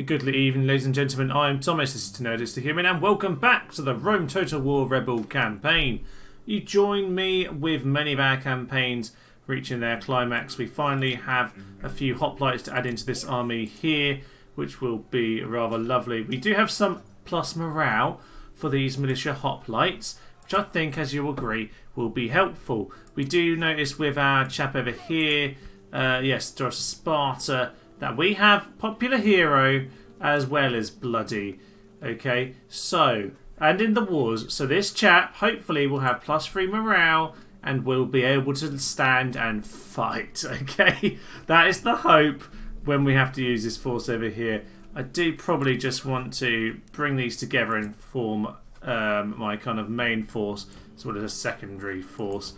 Good evening, ladies and gentlemen. I am Thomas, this is To Nerd Is To Human, and welcome back to the Rome Total War Rebel campaign. You join me with many of our campaigns reaching their climax. We finally have a few hoplites to add into this army here, which will be rather lovely. We do have some plus morale for these militia hoplites, which I think, as you agree, will be helpful. We do notice with our chap over here, yes, Doris Sparta, that we have popular hero as well as bloody. Okay, so, and in the wars, so this chap hopefully will have +3 morale and will be able to stand and fight. Okay, that is the hope when we have to use this force over here. I do probably just want to bring these together and form my kind of main force, sort of a secondary force.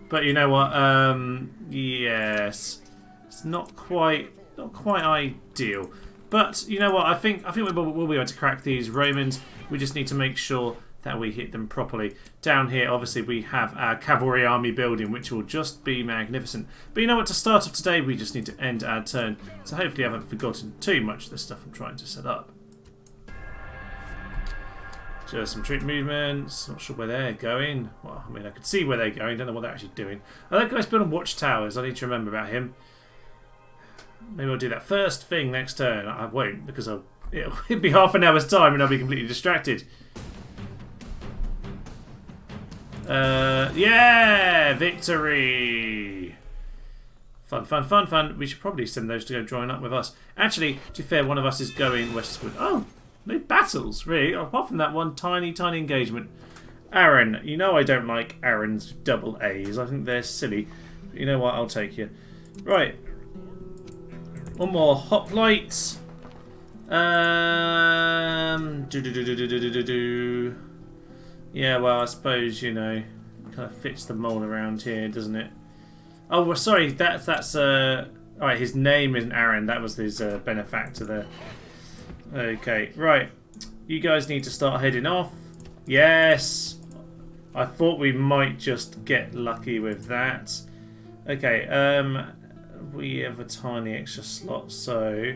But you know what? Yes, it's not quite ideal. But you know what? I think we'll be able to crack these Romans. We just need to make sure that we hit them properly. Down here, obviously, we have our cavalry army building, which will just be magnificent. But you know what? To start off today, we just need to end our turn. So hopefully I haven't forgotten too much of the stuff I'm trying to set up. Just some troop movements. Not sure where they're going. Well, I mean, I could see where they're going. Don't know what they're actually doing. I like guys building watchtowers. I need to remember about him. Maybe I'll do that first thing next turn. I won't, because it'll be half an hour's time and I'll be completely distracted. Yeah! Victory! Fun, fun, fun, fun. We should probably send those to go join up with us. Actually, to be fair, one of us is going westward. Oh, no battles, really. Apart from that one tiny, tiny engagement. Aaron. You know I don't like Aaron's double A's. I think they're silly. But you know what? I'll take you. Right. One more hoplites. Yeah, well, I suppose, you know, it kind of fits the mold around here, doesn't it? Oh, well, sorry, that's alright, his name isn't Aaron, that was his benefactor there. Okay, right. You guys need to start heading off. Yes! I thought we might just get lucky with that. Okay, we have a tiny extra slot, so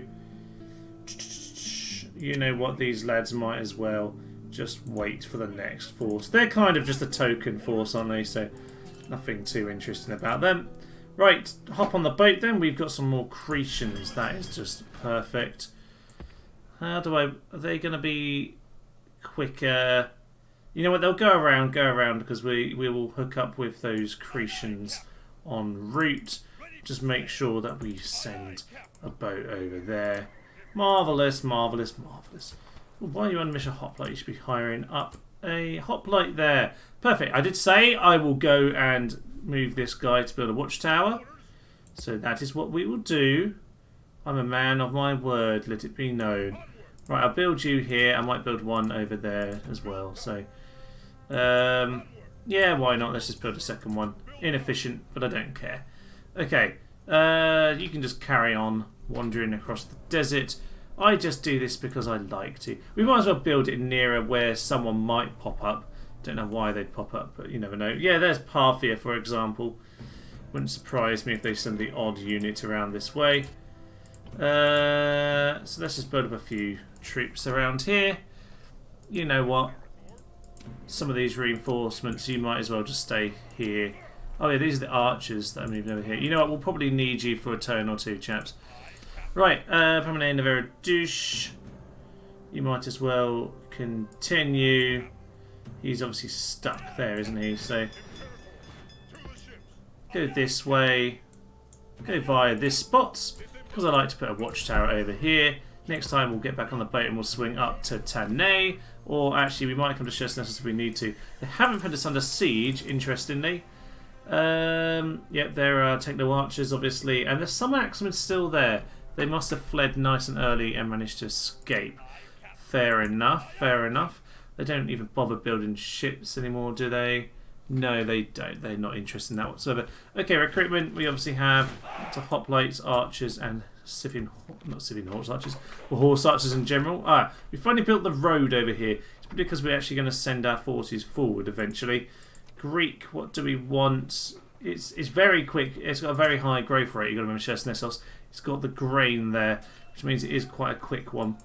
you know what, these lads might as well just wait for the next force. They're kind of just a token force, aren't they? So nothing too interesting about them. Right, hop on the boat then. We've got some more Cretians. That is just perfect. How do are they going to be quicker? You know what, they'll go around because we will hook up with those Cretians en route. Just make sure that we send a boat over there. Marvellous, marvellous, marvellous. While you're on Militia Hoplite, you should be hiring up a hoplite there. Perfect. I did say I will go and move this guy to build a watchtower. So that is what we will do. I'm a man of my word, let it be known. Right, I'll build you here. I might build one over there as well. So, yeah, why not? Let's just build a second one. Inefficient, but I don't care. Okay, you can just carry on wandering across the desert. I just do this because I like to. We might as well build it nearer where someone might pop up. Don't know why they'd pop up, but you never know. Yeah, there's Parthia, for example. Wouldn't surprise me if they send the odd unit around this way. So let's just build up a few troops around here. You know what? Some of these reinforcements, you might as well just stay here. Oh yeah, these are the archers that are moving over here. You know what? We'll probably need you for a turn or two, chaps. Right, Permanent Nevera Douche. You might as well continue. He's obviously stuck there, isn't he? So go this way. Go via this spot, because I like to put a watchtower over here. Next time we'll get back on the boat and we'll swing up to Tannay. Or actually we might come to Chesnessus if we need to. They haven't put us under siege, interestingly. Yep, there are Techno Archers, obviously. And there's some Axemen still there. They must have fled nice and early and managed to escape. Fair enough, fair enough. They don't even bother building ships anymore, do they? No, they don't. They're not interested in that whatsoever. Okay, recruitment. We obviously have hoplites, archers, and horse archers. Well, horse archers in general. Ah, we finally built the road over here. It's because we're actually going to send our forces forward eventually. Greek, what do we want? It's very quick. It's got a very high growth rate. You've got to remember Chesnessos. It's got the grain there, which means it is quite a quick one.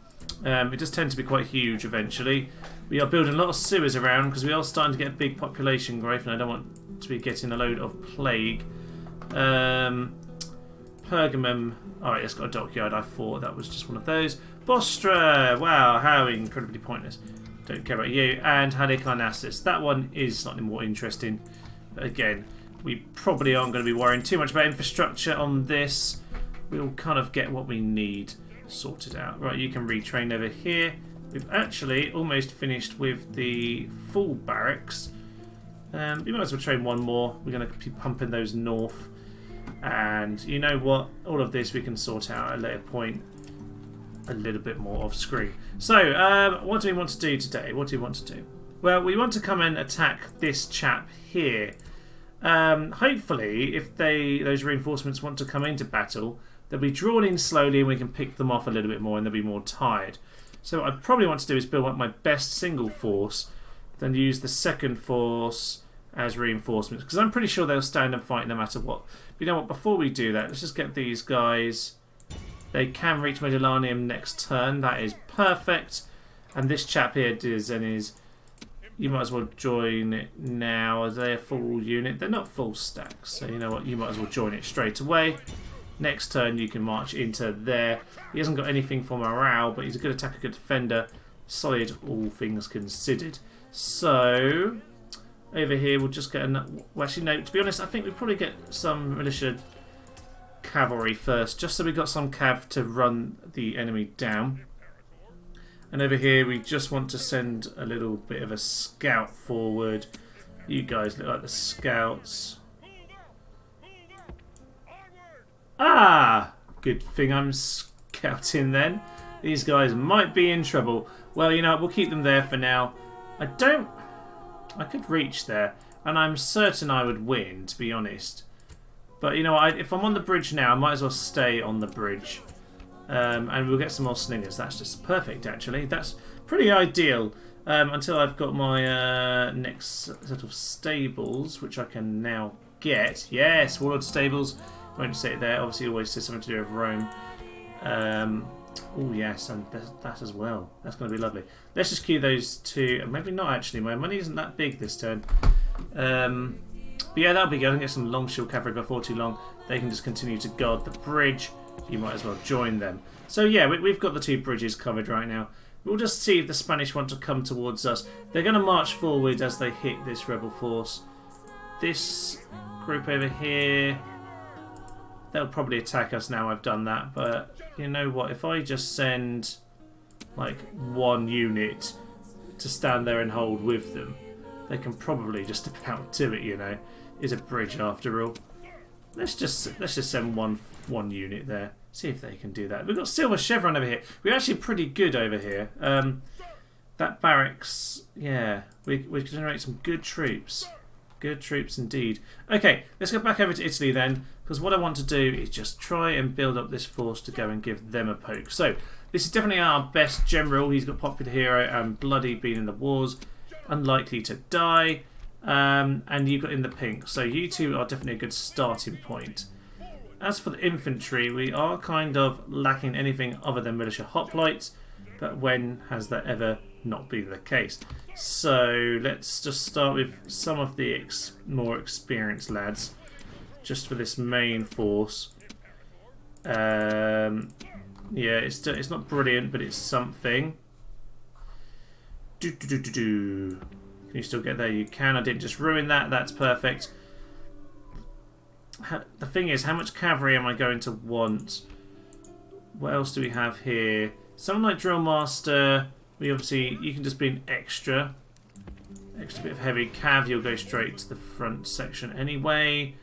It does tend to be quite huge eventually. We are building a lot of sewers around because we are starting to get big population growth, and I don't want to be getting a load of plague. Pergamum. Alright, it's got a dockyard. I thought that was just one of those. Bostra! Wow, how incredibly pointless. Don't care about you. And Halicarnassus. That one is slightly more interesting. But again, we probably aren't going to be worrying too much about infrastructure on this. We'll kind of get what we need sorted out. Right, you can retrain over here. We've actually almost finished with the full barracks. We might as well train one more. We're going to keep pumping those north. And you know what? All of this we can sort out at a later point. A little bit more off screen. So, what do we want to do today? What do we want to do? Well, we want to come and attack this chap here. Hopefully, if those reinforcements want to come into battle, they'll be drawn in slowly and we can pick them off a little bit more and they'll be more tired. So what I probably want to do is build up my best single force, then use the second force as reinforcements, because I'm pretty sure they'll stand and fight no matter what. But you know what, before we do that, let's just get these guys. They can reach Medellanium next turn, that is perfect. And this chap here, is you might as well join it now. Are they a full unit? They're not full stacks, so you know what, you might as well join it straight away. Next turn you can march into there. He hasn't got anything for morale, but he's a good attacker, good defender. Solid, all things considered. So, over here we'll just get well, actually no, to be honest, I think we'll probably get some militia cavalry first, just so we've got some cav to run the enemy down. And over here we just want to send a little bit of a scout forward. You guys look like the scouts. Ah! Good thing I'm scouting then. These guys might be in trouble. Well, you know, we'll keep them there for now. I could reach there, and I'm certain I would win, to be honest. But, you know, if I'm on the bridge now, I might as well stay on the bridge. And we'll get some more slingers. That's just perfect, actually. That's pretty ideal. Until I've got my next set of stables, which I can now get. Yes, Warlord Stables. Won't say it there. Obviously, always says something to do with Rome. Oh, yes, and that as well. That's going to be lovely. Let's just queue those two. Maybe not, actually. My money isn't that big this turn. But yeah, that'll be good. I can get some long shield cavalry before too long. They can just continue to guard the bridge. You might as well join them. So yeah, we've got the two bridges covered right now. We'll just see if the Spanish want to come towards us. They're going to march forward as they hit this rebel force. This group over here, they'll probably attack us now I've done that. But you know what? If I just send like one unit to stand there and hold with them, they can probably just about do it, you know. It's a bridge after all. Let's just send one unit there. See if they can do that. We've got Silver Chevron over here. We're actually pretty good over here. That barracks, yeah, we generate some good troops. Good troops indeed. Okay, let's go back over to Italy then, because what I want to do is just try and build up this force to go and give them a poke. So, this is definitely our best general. He's got popular hero and bloody, been in the wars, unlikely to die. And you've got in the pink, so you two are definitely a good starting point. As for the infantry, we are kind of lacking anything other than Militia Hoplites, but when has that ever not been the case? So let's just start with some of the more experienced lads, just for this main force. Yeah, it's not brilliant, but it's something. Can you still get there? You can. I didn't just ruin that. That's perfect. The thing is, how much cavalry am I going to want? What else do we have here? Someone like Drill Master. You can just be an extra bit of heavy cav. You'll go straight to the front section anyway.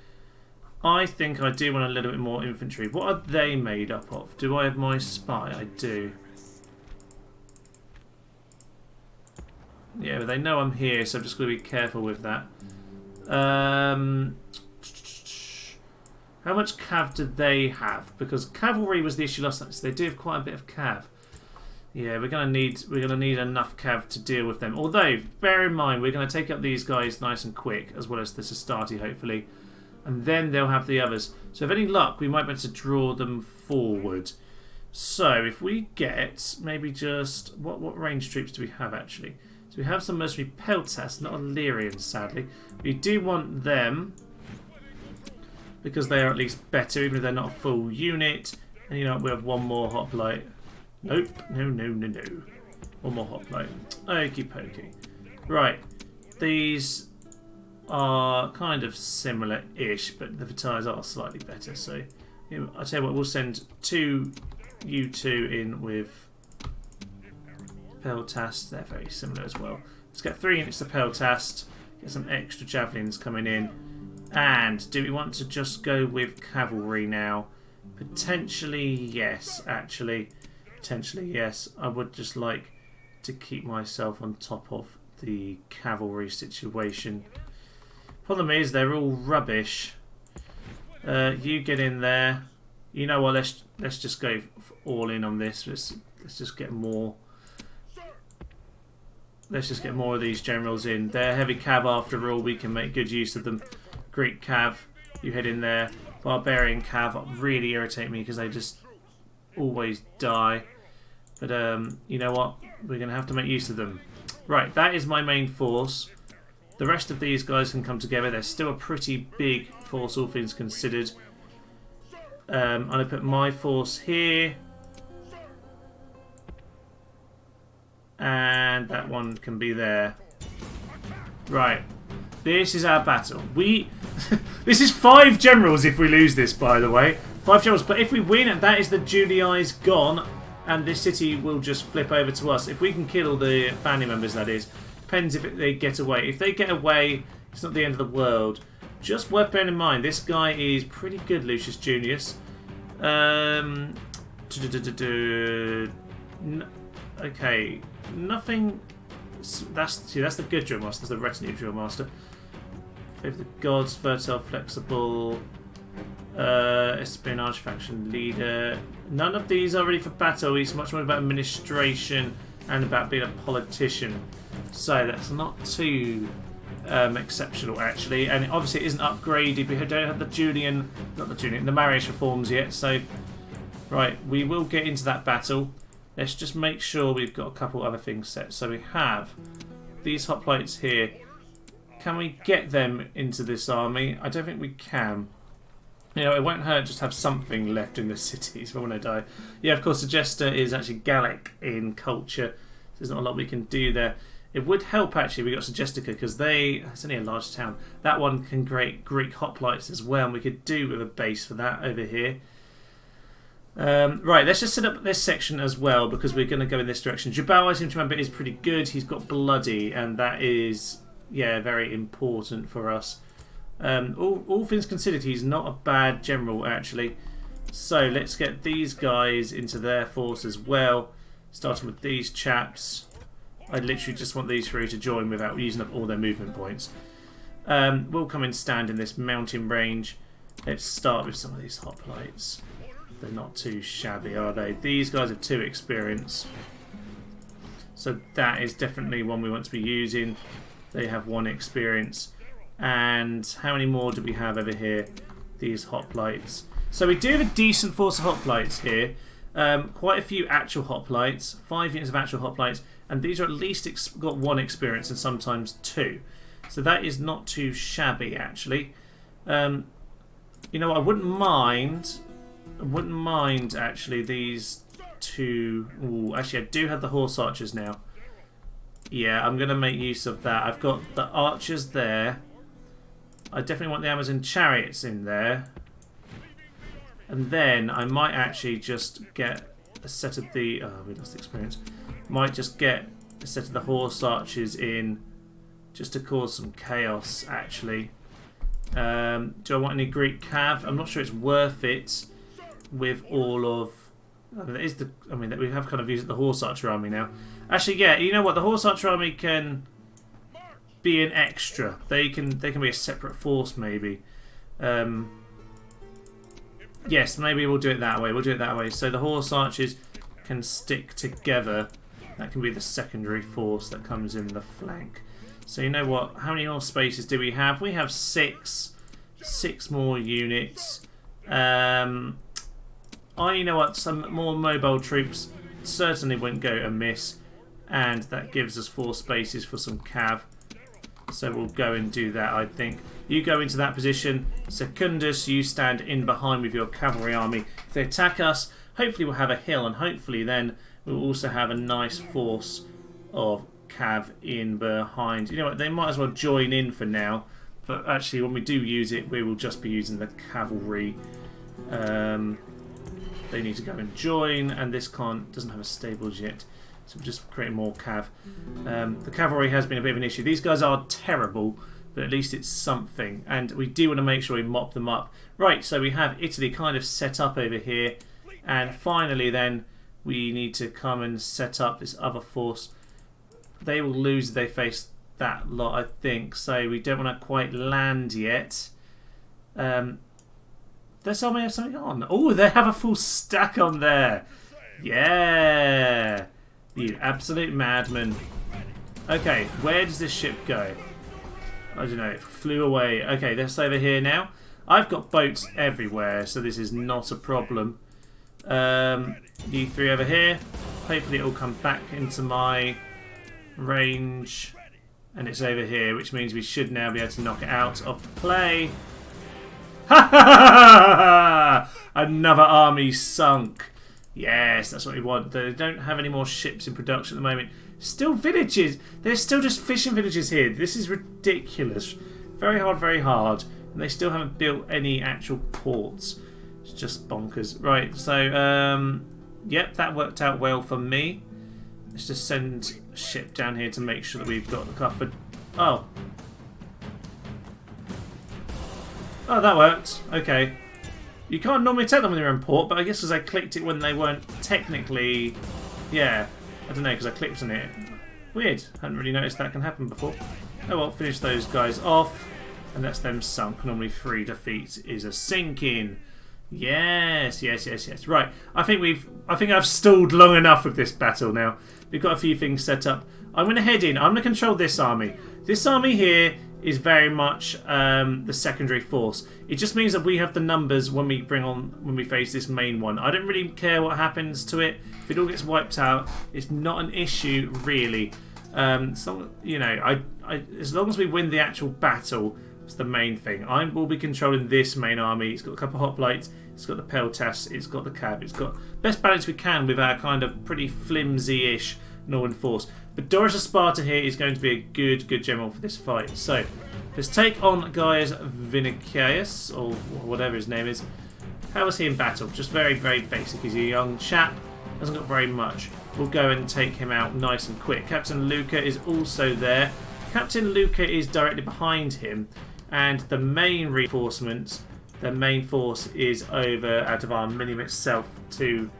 I think I do want a little bit more infantry. What are they made up of? Do I have my spy? I do. Yeah, but they know I'm here, so I'm just going to be careful with that. How much cav do they have? Because cavalry was the issue last time, so they do have quite a bit of cav. Yeah, we're gonna need enough cav to deal with them. Although, bear in mind, we're going to take up these guys nice and quick, as well as the Sestati, hopefully, and then they'll have the others. So, if any luck, we might be able to draw them forward. So if we get maybe just what range troops do we have actually? So we have some mercenary Peltas, not Illyrians sadly. We do want them because they are at least better, even if they're not a full unit. And you know what, we have one more hoplite. Nope, no. One more hoplite. Okie pokey. Right, these are kind of similar-ish, but the Vitars are slightly better. So I'll tell you what, we'll send two U2 in with Peltast. They're very similar as well. Let's get 3 units to Peltast, get some extra javelins coming in. And do we want to just go with cavalry now? Potentially yes, actually. Potentially yes. I would just like to keep myself on top of the cavalry situation. Problem is they're all rubbish. You get in there. You know what? Let's just go all in on this. Let's just get more. Let's just get more of these generals in. They're heavy cav after all. We can make good use of them. Greek cav, you head in there. Barbarian cav really irritate me because they just always die. But you know what? We're going to have to make use of them. Right, that is my main force. The rest of these guys can come together. They're still a pretty big force, all things considered. I'm going to put my force here. And that one can be there. Right. This is our battle. This is 5 generals if we lose this, by the way. 5 generals. But if we win, that is the Julii gone. And this city will just flip over to us. If we can kill all the family members, that is. Depends if they get away. If they get away, it's not the end of the world. Just worth bearing in mind, this guy is pretty good, Lucius Junius. Okay. Nothing. That's the good drill master. That's the retinue drill master. Favor the gods, fertile, flexible, espionage, faction leader. None of these are ready for battle. He's much more about administration and about being a politician. So that's not too exceptional actually. And obviously it isn't upgraded. We don't have the marriage reforms yet. So right, we will get into that battle. Let's just make sure we've got a couple other things set. So we have these hoplites here. Can we get them into this army? I don't think we can. You know, it won't hurt just to have something left in the cities for when I die. Yeah, of course, the Jester is actually Gallic in culture. There's not a lot we can do there. It would help, actually, we got Sugestica, because it's only a large town. That one can create Greek hoplites as well, and we could do with a base for that over here. Right, let's just set up this section as well, because we're going to go in this direction. Jubal, I seem to remember, is pretty good. He's got Bloody, and that is, yeah, very important for us. All things considered, he's not a bad general, actually. So let's get these guys into their force as well, starting with these chaps. I literally just want these 3 to join without using up all their movement points. We'll come and stand in this mountain range. Let's start with some of these hoplites. They're not too shabby, are they? These guys have 2 experience. So that is definitely one we want to be using. They have 1 experience. And how many more do we have over here? These hoplites. So we do have a decent force of hoplites here. Quite a few actual hoplites. 5 units of actual hoplites. And these are at least got 1 experience and sometimes 2. So that is not too shabby, actually. You know, I wouldn't mind actually these 2. Ooh, actually, I do have the horse archers now. Yeah, I'm going to make use of that. I've got the archers there. I definitely want the Amazon chariots in there. And then I might actually just get a set of the... Oh, we lost experience. Might just get a set of the horse archers in just to cause some chaos, actually. Do I want any Greek cav? I'm not sure it's worth it with all of... I mean, we have kind of used the horse archer army now. Actually, yeah, you know what? The horse archer army can be an extra. They can be a separate force, maybe. Yes, maybe we'll do it that way. We'll do it that way. So the horse archers can stick together. That can be the secondary force that comes in the flank. So you know what? How many more spaces do we have? We have 6. 6 more units. I You know what, some more mobile troops certainly wouldn't go amiss. And that gives us 4 spaces for some cav. So we'll go and do that, I think. You go into that position. Secundus, you stand in behind with your cavalry army. If they attack us, hopefully we'll have a hill, and hopefully then we'll also have a nice force of cav in behind. You know what, they might as well join in for now. But actually, when we do use it, we will just be using the cavalry. They need to go and join, and this doesn't have a stables yet. So we're just creating more cav. The cavalry has been a bit of an issue. These guys are terrible, but at least it's something. And we do want to make sure we mop them up. Right, so we have Italy kind of set up over here. And finally then, we need to come and set up this other force. They will lose if they face that lot, I think. So we don't want to quite land yet. Does somebody have something on? Oh, they have a full stack on there. Yeah. You absolute madman. Okay, where does this ship go? I don't know, it flew away. Okay, that's over here now. I've got boats everywhere, so this is not a problem. You 3 over here. Hopefully it will come back into my range. And it's over here, which means we should now be able to knock it out of play. Ha ha ha ha! Another army sunk. Yes, that's what we want. They don't have any more ships in production at the moment. Still villages. There's still just fishing villages here. This is ridiculous. Very hard, very hard. And they still haven't built any actual ports. It's just bonkers. Right, so, yep, that worked out well for me. Let's just send a ship down here to make sure that we've got the covered. Oh. Oh, that worked. Okay. You can't normally take them when they're in port, but I guess because I clicked it when they weren't technically... Yeah, I don't know, because I clicked on it. Weird. Hadn't really noticed that can happen before. Oh well, finish those guys off. And that's them sunk. Normally 3 defeats is a sinking. Yes, yes, yes, yes. Right, I think I've stalled long enough with this battle now. We've got a few things set up. I'm going to head in. I'm going to control this army. This army here is very much the secondary force. It just means that we have the numbers when we face this main one. I don't really care what happens to it. If it all gets wiped out, it's not an issue really. So, you know, as long as we win the actual battle, it's the main thing. I will be controlling this main army. It's got a couple of hoplites. It's got the peltas. It's got the cav. It's got best balance we can with our kind of pretty flimsy-ish Northern force. But Doris of Sparta here is going to be a good general for this fight. So let's take on Gaius Vinicius, or whatever his name is. How was he in battle? Just very, very basic. He's a young chap. Hasn't got very much. We'll go and take him out nice and quick. Captain Luca is also there. Captain Luca is directly behind him. And the main reinforcements, the main force is over out of Arminium itself to,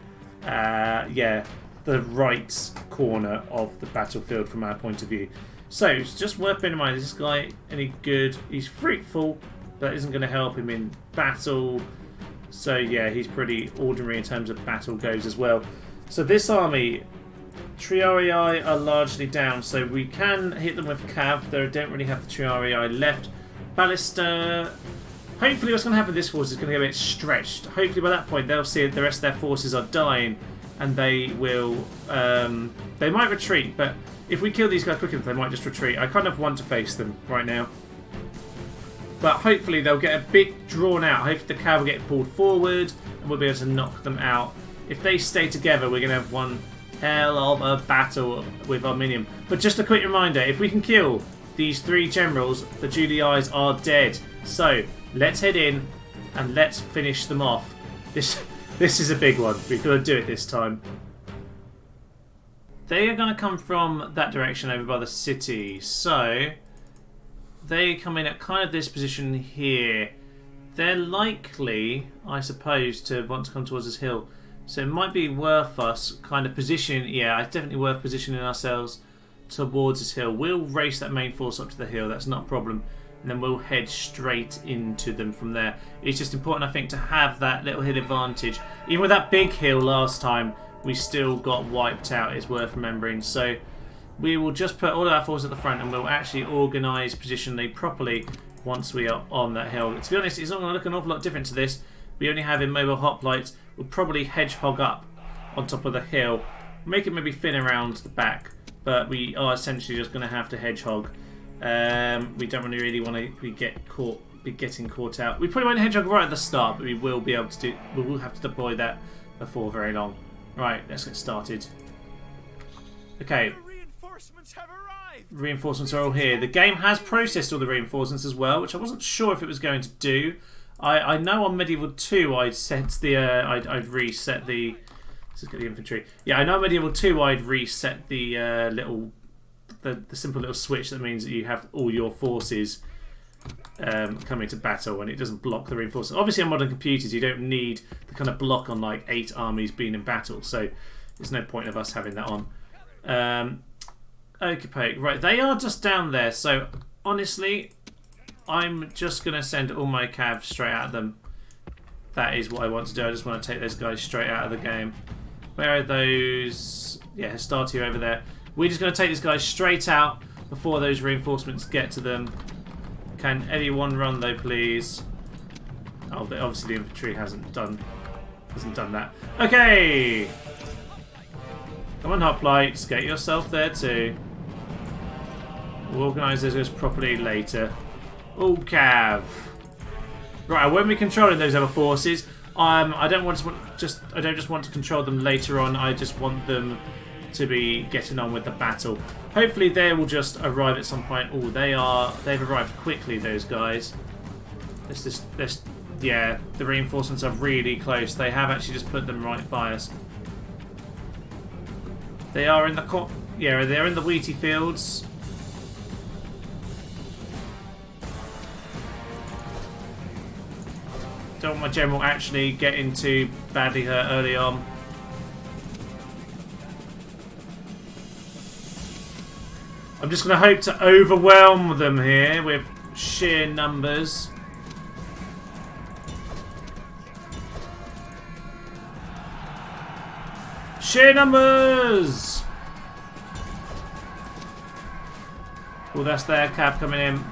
the right corner of the battlefield from our point of view. So it's just worth bearing in mind, is this guy any good? He's fruitful, but isn't going to help him in battle. So yeah, he's pretty ordinary in terms of battle goes as well. So this army, Triarii are largely down, so we can hit them with cav. They don't really have the Triarii left. Ballista. Hopefully what's going to happen with this force is going to get a bit stretched. Hopefully by that point they'll see the rest of their forces are dying and they will... they might retreat, but if we kill these guys quick enough they might just retreat. I kind of want to face them right now. But hopefully they'll get a bit drawn out. Hopefully the cav will get pulled forward and we'll be able to knock them out. If they stay together we're going to have one hell of a battle with Arminium. But just a quick reminder, if we can kill these 3 generals, the Juliis are dead. So let's head in and let's finish them off. This is a big one. We've got to do it this time. They are going to come from that direction over by the city. So they come in at kind of this position here. They're likely, I suppose, to want to come towards this hill. So it might be worth us kind of positioning. Yeah, it's definitely worth positioning ourselves towards this hill. We'll race that main force up to the hill. That's not a problem. And then we'll head straight into them from there. It's just important, I think, to have that little hill advantage. Even with that big hill last time, we still got wiped out. It's worth remembering. So we will just put all of our forces at the front and we'll actually organise positionally properly once we are on that hill. To be honest, it's not going to look an awful lot different to this. We only have immobile hoplites. we'll probably hedgehog up on top of the hill. Make it maybe thin around the back, but we are essentially just going to have to hedgehog. We don't really want to be getting caught out. We probably won't hedgehog right at the start, but we will be able to do. We will have to deploy that before very long. Right, let's get started. Okay. Reinforcements have arrived. Reinforcements are all here. The game has processed all the reinforcements as well, which I wasn't sure if it was going to do. I know on Medieval 2 I'd set the I'd reset the. Let's get the infantry. Yeah, I know on Medieval 2 I'd reset the the simple little switch that means that you have all your forces coming to battle and it doesn't block the reinforcements. Obviously on modern computers you don't need the kind of block on like 8 armies being in battle, so there's no point of us having that on. Okay, right, they are just down there, so honestly I'm just going to send all my cav straight at them. That is what I want to do. I just want to take those guys straight out of the game. Where are those? Yeah, Hastati over there. We're just going to take these guys straight out before those reinforcements get to them. Can anyone run though, please? Oh, obviously the infantry hasn't done that. Okay. Come on, hoplites, get yourself there too. We'll organise those guys properly later. Oh, cav. Right, I won't be controlling those other forces. I don't just want to control them later on. I just want them to be getting on with the battle. Hopefully they will just arrive at some point. Oh, they've arrived quickly, those guys. Yeah, the reinforcements are really close. They have actually just put them right by us. They are in the they're in the wheaty fields. Don't want my general actually getting too badly hurt early on. I'm just going to hope to overwhelm them here with sheer numbers. Sheer numbers! Oh, that's their cav coming in.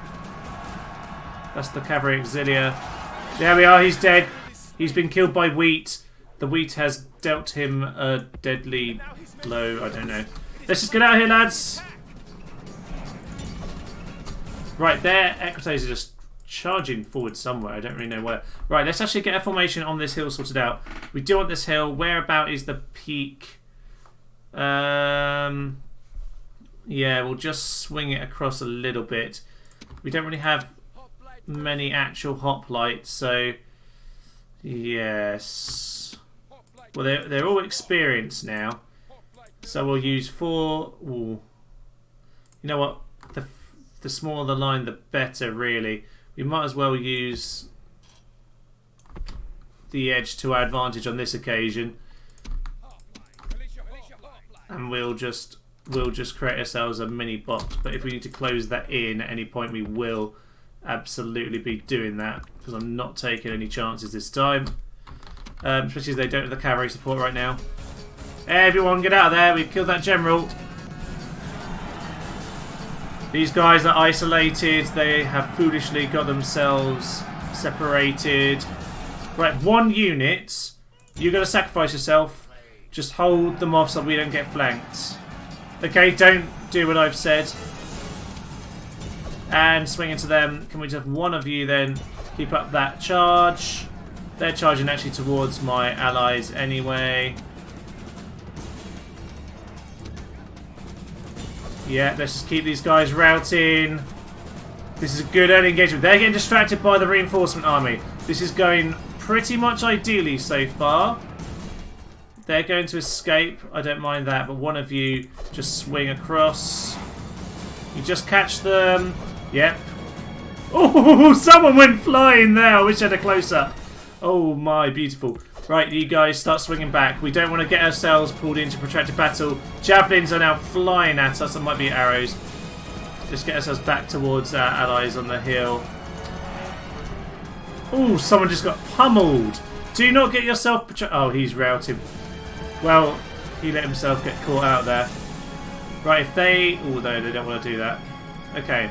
That's the cavalry auxilia. There we are, he's dead. He's been killed by wheat. The wheat has dealt him a deadly blow. I don't know. Let's just get out of here, lads. Right, their equites are just charging forward somewhere. I don't really know where. Right, let's actually get a formation on this hill sorted out. We do want this hill. Whereabout is the peak? Yeah, we'll just swing it across a little bit. We don't really have many actual hoplites, so yes. Well, they're all experienced now, so we'll use 4. Ooh. You know what? The smaller the line, the better. Really, we might as well use the edge to our advantage on this occasion, and we'll just create ourselves a mini box. But if we need to close that in at any point, we will absolutely be doing that, because I'm not taking any chances this time, especially as they don't have the cavalry support right now. Everyone get out of there, we've killed that general. These guys are isolated, they have foolishly got themselves separated. Right, 1 unit, you're going to sacrifice yourself, just hold them off so we don't get flanked. Okay, don't do what I've said. And swing into them. Can we just have one of you then keep up that charge? They're charging actually towards my allies anyway. Yeah, let's just keep these guys routing. This is a good early engagement. They're getting distracted by the reinforcement army. This is going pretty much ideally so far. They're going to escape. I don't mind that, but one of you just swing across. You just catch them. Yep. Oh, someone went flying there. I wish I had a close-up. Oh my, beautiful. Right, you guys start swinging back. We don't want to get ourselves pulled into protracted battle. Javelins are now flying at us. There might be arrows. Just get ourselves back towards our allies on the hill. Oh, someone just got pummeled. Do not get yourself... Oh, he's routed. Well, he let himself get caught out there. Right, if they... Oh, no, they don't want to do that. Okay.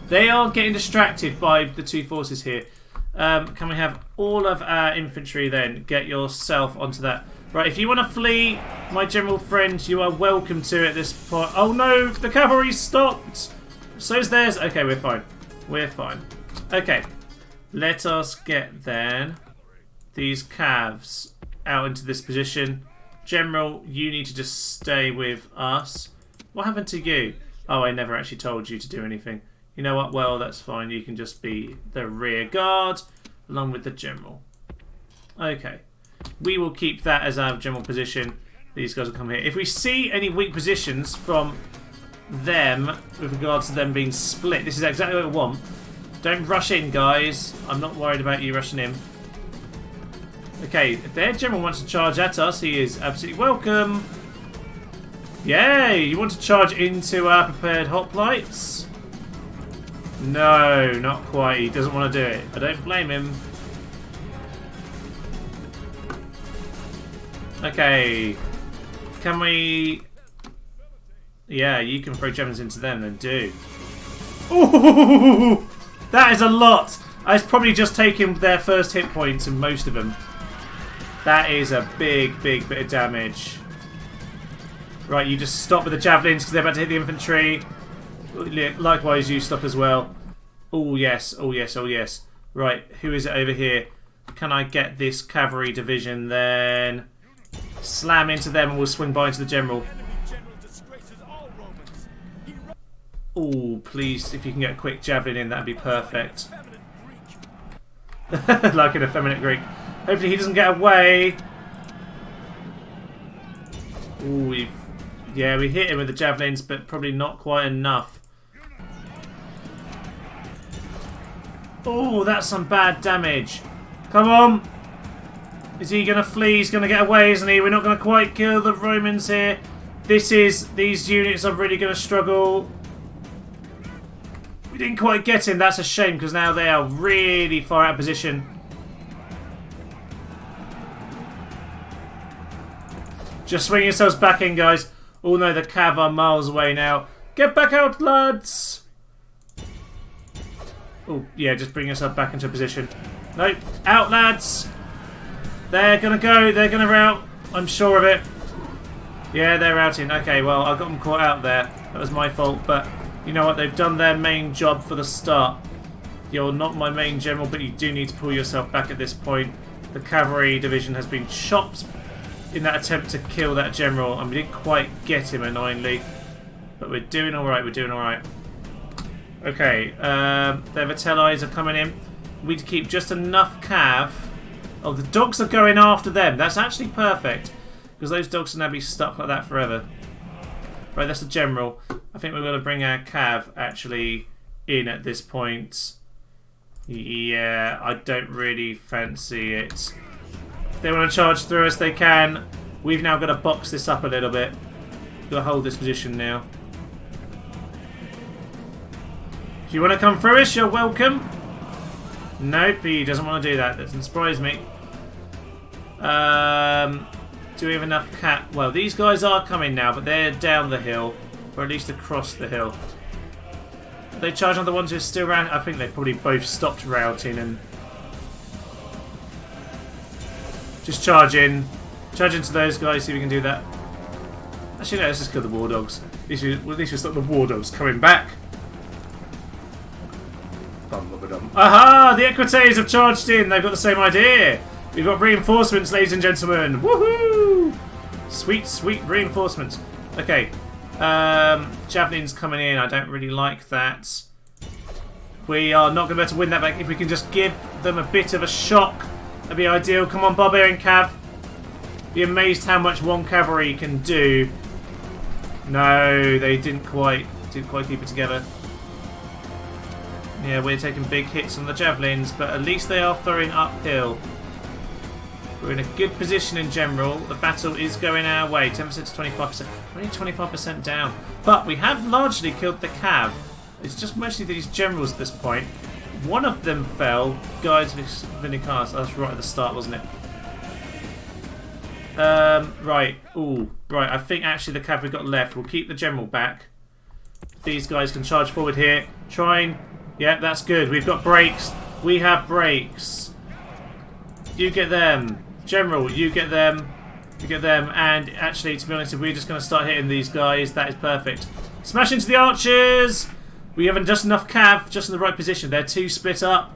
They are getting distracted by the 2 forces here. Can we have all of our infantry then get yourself onto that. Right, if you want to flee, my general friend, you are welcome to at this point. Oh no, the cavalry stopped. So's theirs. Okay, we're fine. We're fine. Okay, let us get then these calves out into this position. General, you need to just stay with us. What happened to you? Oh, I never actually told you to do anything. You know what? Well, that's fine. You can just be the rear guard along with the general. Okay. We will keep that as our general position. These guys will come here. If we see any weak positions from them with regards to them being split, this is exactly what I want. Don't rush in, guys. I'm not worried about you rushing in. Okay, if their general wants to charge at us, he is absolutely welcome. Yay! You want to charge into our prepared hoplites? No, not quite. He doesn't want to do it. I don't blame him. Okay. Can we... Yeah, you can throw javelins into them, then do. Ooh! That is a lot! I've probably just taken their first hit points in most of them. That is a big, big bit of damage. Right, you just stop with the javelins because they're about to hit the infantry. Likewise, you stop as well. Oh, yes. Oh, yes. Oh, yes. Right, who is it over here? Can I get this cavalry division then? Slam into them and we'll swing by into the general. Oh, please, if you can get a quick javelin in, that'd be perfect. Like an effeminate Greek. Hopefully he doesn't get away. Ooh, we hit him with the javelins, but probably not quite enough. Oh, that's some bad damage. Come on. Is he going to flee? He's going to get away, isn't he? We're not going to quite kill the Romans here. These units are really going to struggle. We didn't quite get him. That's a shame, because now they are really far out of position. Just swing yourselves back in, guys. Oh no, the cav are miles away now. Get back out, lads! Oh, yeah, just bring yourself back into position. Nope. Out, lads! They're gonna go. They're gonna rout. I'm sure of it. Yeah, they're routing. Okay, well, I got them caught out there. That was my fault, but you know what? They've done their main job for the start. You're not my main general, but you do need to pull yourself back at this point. The cavalry division has been chopped in that attempt to kill that general, and we didn't quite get him, annoyingly. But we're doing alright, we're doing alright. Okay, their Vitellis are coming in. We need to keep just enough cav. Oh, the dogs are going after them. That's actually perfect, because those dogs will now be stuck like that forever. Right, that's the general. I think we're going to bring our cav actually in at this point. Yeah, I don't really fancy it. If they want to charge through us, they can. We've now got to box this up a little bit. Got to hold this position now. If you want to come through us, you're welcome. Nope, he doesn't want to do that. That doesn't surprise me. Do we have enough cat? Well, these guys are coming now, but they're down the hill, or at least across the hill. Are they charging on the ones who are still around? I think they probably both stopped routing and just charge in. Charge into those guys, see if we can do that. Actually, no, let's just kill the war dogs. At least we stop the war dogs coming back. Aha! The Equites have charged in. They've got the same idea. We've got reinforcements, ladies and gentlemen. Woohoo! Sweet, sweet reinforcements. Okay. Javelin's coming in. I don't really like that. We are not going to be able to win that back. If we can just give them a bit of a shock, that'd be ideal. Come on, Barbarian Cav. Be amazed how much one cavalry can do. No, they didn't quite keep it together. Yeah, we're taking big hits on the javelins, but at least they are throwing uphill. We're in a good position in general. The battle is going our way. 10% to 25%. We're only 25% down. But we have largely killed the cav. It's just mostly these generals at this point. One of them fell. Guys, Vinicars. That's right at the start, wasn't it? Right. Ooh. Right, I think actually the cav we've got left. We'll keep the general back. These guys can charge forward here. Try and... Yeah, that's good. We've got brakes. We have brakes. You get them. General, you get them. You get them. And actually, to be honest, if we're just going to start hitting these guys, that is perfect. Smash into the archers! We haven't just enough cav, just in the right position. They're too split up.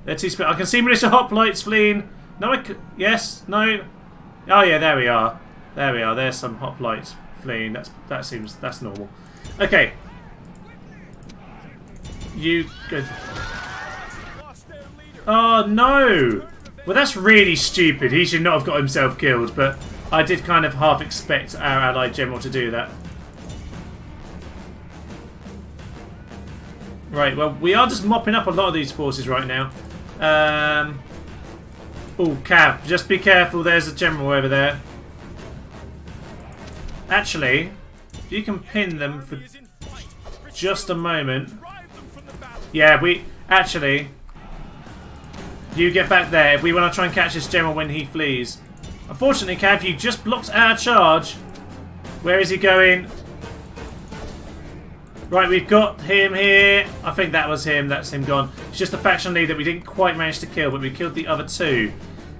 They're too split. I can see Militia Hoplites fleeing. No, yes? No? Oh yeah, there we are. There we are. There's some Hoplites fleeing. That's normal. Okay. You good. Oh no! Well, that's really stupid. He should not have got himself killed, but I did kind of half expect our allied general to do that. Right, well, we are just mopping up a lot of these forces right now. Oh, Cav, just be careful. There's a general over there. Actually, if you can pin them for just a moment. Yeah, actually, you get back there if we want to try and catch this general when he flees. Unfortunately, Cav, you just blocked our charge. Where is he going? Right, we've got him here. I think that was him. That's him gone. It's just a faction lead that we didn't quite manage to kill, but we killed the other two.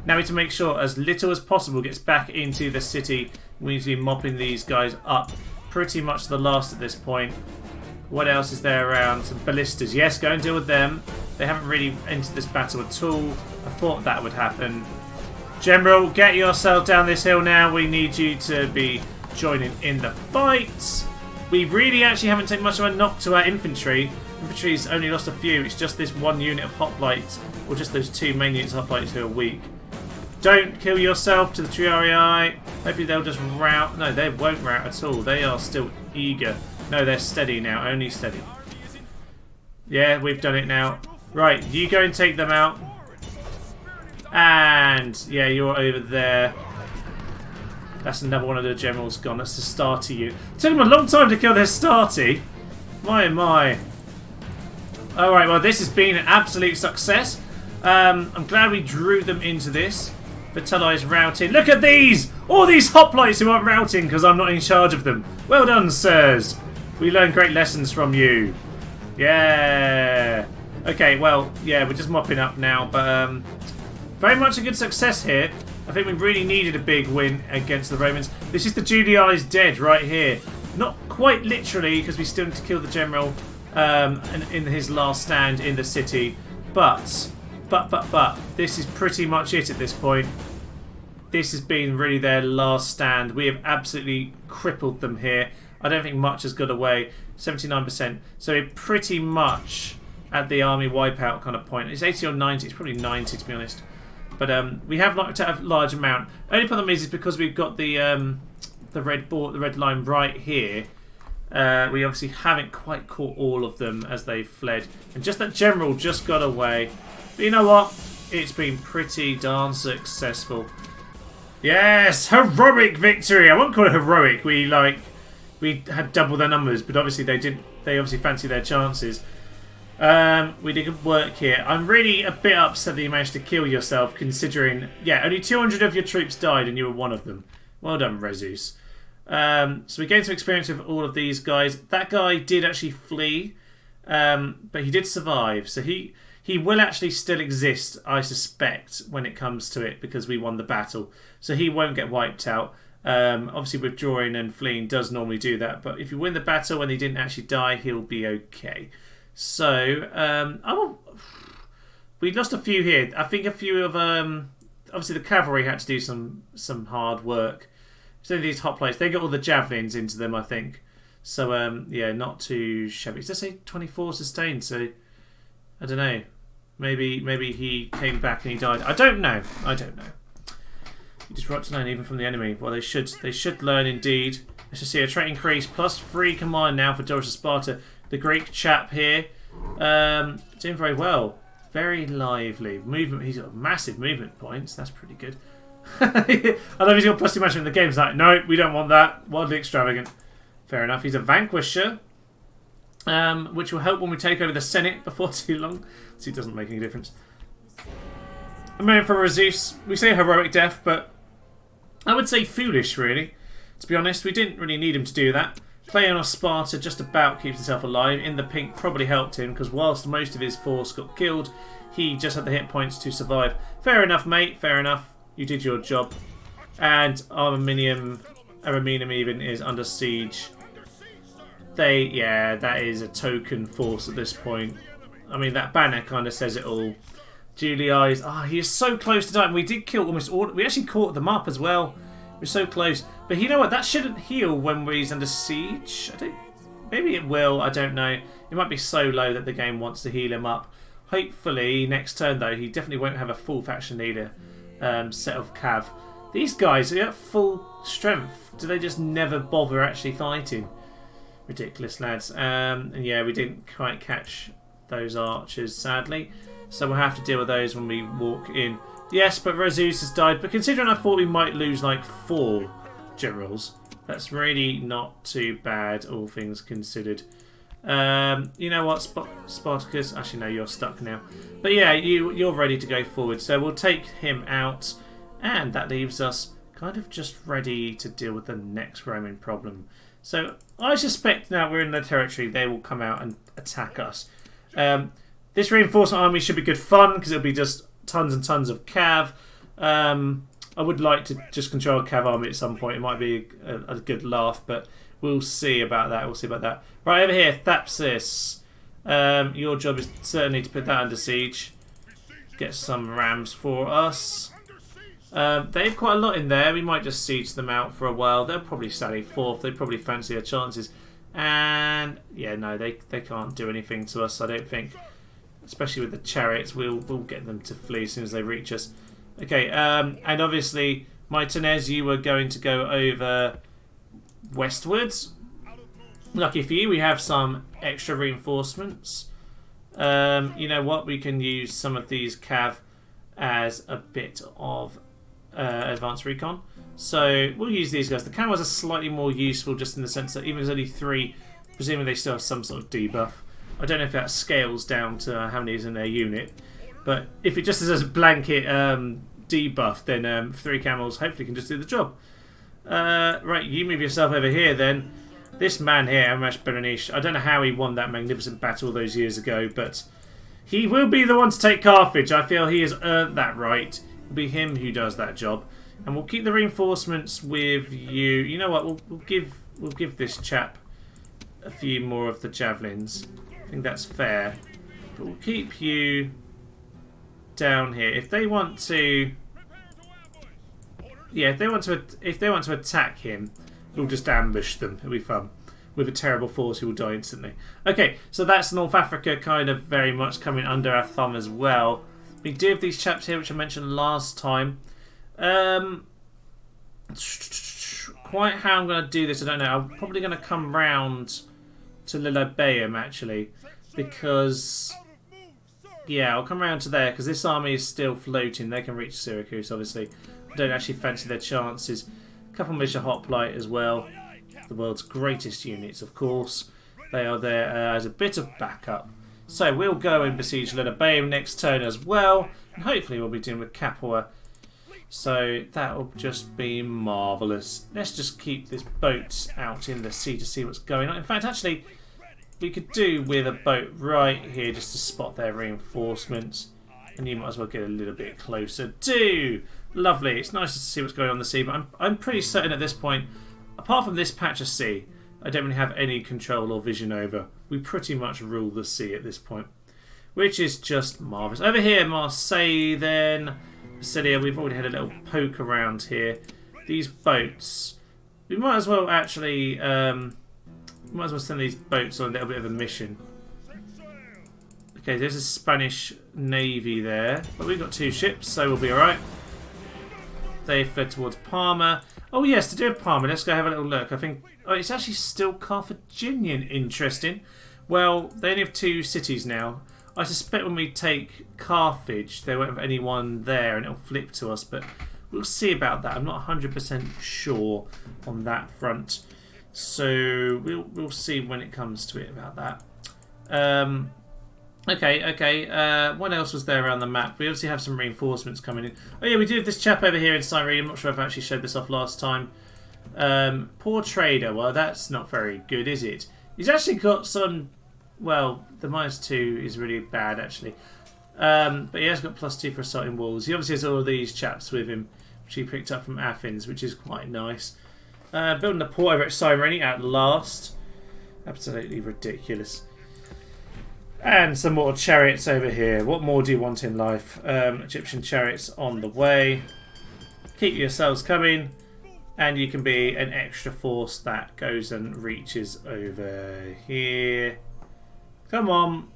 Now we need to make sure as little as possible gets back into the city. We need to be mopping these guys up. Pretty much the last at this point. What else is there around? Some ballistas. Yes, go and deal with them. They haven't really entered this battle at all. I thought that would happen. General, get yourself down this hill now. We need you to be joining in the fight. We really actually haven't taken much of a knock to our infantry. Infantry's only lost a few. It's just this one unit of hoplites, or just those two main units of hoplites who are weak. Don't kill yourself to the Triarii. Hopefully they'll just rout. No, they won't rout at all. They are still eager. No, they're steady now. Only steady. Yeah, we've done it now. Right, you go and take them out. And, yeah, you're over there. That's another one of the generals gone. That's the Starty unit. It took them a long time to kill their Starty. My, oh my. Alright, well, this has been an absolute success. I'm glad we drew them into this. Vitelli's routing. Look at these! All these hoplites who aren't routing because I'm not in charge of them. Well done, sirs. We learned great lessons from you. Yeah. Okay, well, yeah, we're just mopping up now. But very much a good success here. I think we really needed a big win against the Romans. This is the Julii dead right here. Not quite literally, because we still need to kill the general in his last stand in the city. But, this is pretty much it at this point. This has been really their last stand. We have absolutely crippled them here. I don't think much has got away. 79%. So we're pretty much at the army wipeout kind of point. It's 80 or 90. It's probably 90 to be honest. But we have knocked out a large amount. Only problem is because we've got the red line right here. We obviously haven't quite caught all of them as they fled, and just that general just got away. But you know what? It's been pretty darn successful. Yes, heroic victory. I won't call it heroic. We had double their numbers, but obviously they didn't. They obviously fancy their chances. We did good work here. I'm really a bit upset that you managed to kill yourself, considering, yeah, only 200 of your troops died and you were one of them. Well done, Rezus. So we gained some experience with all of these guys. That guy did actually flee, but he did survive. So he will actually still exist, I suspect, when it comes to it, because we won the battle. So he won't get wiped out. Obviously, withdrawing and fleeing does normally do that. But if you win the battle and he didn't actually die, he'll be okay. So, we lost a few here. I think a few of obviously the cavalry had to do some hard work. So these hoplites, they got all the javelins into them, I think. So yeah, not too shabby. Does it say 24 sustained? So I don't know. Maybe he came back and he died. I don't know. You just right to learn even from the enemy. Well, they should learn indeed. Let's just see a trait increase +3 command now for Doris of Sparta. The Greek chap here, doing very well. Very lively. Movement, he's got massive movement points. That's pretty good. I love he's got +2 management in the game. It's like, no, we don't want that. Wildly extravagant. Fair enough. He's a vanquisher, which will help when we take over the Senate before too long. So it doesn't make any difference. I'm going for Rezus. We say heroic death, but I would say foolish, really. To be honest, we didn't really need him to do that. Playing on Sparta just about keeps himself alive. In the pink probably helped him because whilst most of his force got killed, he just had the hit points to survive. Fair enough, mate. Fair enough. You did your job. And Ariminum even is under siege. Yeah, that is a token force at this point. I mean, that banner kind of says it all. Julii, he is so close to dying. We did kill almost all. We actually caught them up as well. We're so close. But you know what? That shouldn't heal when he's under siege. Maybe it will. I don't know. It might be so low that the game wants to heal him up. Hopefully, next turn though, he definitely won't have a full faction leader set of cav. These guys are at full strength. Do they just never bother actually fighting? Ridiculous, lads. And yeah, we didn't quite catch those archers, sadly. So we'll have to deal with those when we walk in. Yes, but Roseus has died. But considering I thought we might lose like 4 generals, that's really not too bad, all things considered. You know what, Spartacus? Actually, no, you're stuck now. But yeah, you're ready to go forward. So we'll take him out. And that leaves us kind of just ready to deal with the next Roman problem. So I suspect now we're in their territory, they will come out and attack us. This reinforcement army should be good fun because it'll be just tons and tons of cav. I would like to just control a cav army at some point. It might be a good laugh, but we'll see about that. We'll see about that. Right over here, Thapsis. Your job is certainly to put that under siege. Get some rams for us. They have quite a lot in there. We might just siege them out for a while. They'll probably sally forth. They probably fancy their chances. And yeah, no, they can't do anything to us, I don't think. Especially with the chariots, we'll get them to flee as soon as they reach us. Okay, and obviously, Mytonez, you were going to go over westwards. Lucky for you, we have some extra reinforcements. You know what? We can use some of these cav as a bit of advanced recon. So we'll use these guys. The camels are slightly more useful just in the sense that even if there's only 3, presumably they still have some sort of debuff. I don't know if that scales down to how many is in their unit, but if it just is a blanket debuff, then 3 camels hopefully can just do the job. Right, you move yourself over here then. This man here, Amash Berenice, I don't know how he won that magnificent battle those years ago, but he will be the one to take Carthage. I feel he has earned that right. It'll be him who does that job. And we'll keep the reinforcements with you. You know what? We'll give this chap a few more of the javelins. I think that's fair. But we'll keep you down here. If they want to, yeah, if they want to attack him, we'll just ambush them. It'll be fun. With a terrible force, he will die instantly. Okay, so that's North Africa kind of very much coming under our thumb as well. We do have these chaps here, which I mentioned last time. Quite how I'm going to do this, I don't know. I'm probably going to come round to Lilybaeum, actually. Because, yeah, I'll come round to there, because this army is still floating. They can reach Syracuse, obviously. I don't actually fancy their chances. A couple of Militia Hoplite as well. The world's greatest units, of course. They are there as a bit of backup. So we'll go and besiege Lilybaeum next turn as well. And hopefully we'll be dealing with Capua. So that will just be marvellous. Let's just keep this boat out in the sea to see what's going on. In fact, actually, we could do with a boat right here just to spot their reinforcements. And you might as well get a little bit closer too. Lovely. It's nice to see what's going on in the sea, but I'm pretty certain at this point, apart from this patch of sea, I don't really have any control or vision over. We pretty much rule the sea at this point, which is just marvellous. Over here, Marseille then. Massilia, we've already had a little poke around here. These boats, we might as well actually, send these boats on a little bit of a mission. Okay, there's a Spanish navy there, but we've got 2 ships, so we'll be alright. They fled towards Parma. Oh yes, to do with Parma, let's go have a little look. I think, oh, it's actually still Carthaginian. Interesting. Well, they only have 2 cities now. I suspect when we take Carthage, they won't have anyone there and it'll flip to us, but we'll see about that. I'm not 100% sure on that front. So we'll see when it comes to it about that. Okay. What else was there around the map? We obviously have some reinforcements coming in. Oh yeah, we do have this chap over here in Cyrene. I'm not sure if I actually showed this off last time. Poor trader. Well, that's not very good, is it? He's actually got some... Well, the -2 is really bad, actually. But he has got +2 for assaulting walls. He obviously has all of these chaps with him, which he picked up from Athens, which is quite nice. Building a port over at Cyrene at last. Absolutely ridiculous. And some more chariots over here. What more do you want in life? Egyptian chariots on the way. Keep yourselves coming. And you can be an extra force that goes and reaches over here. Come on.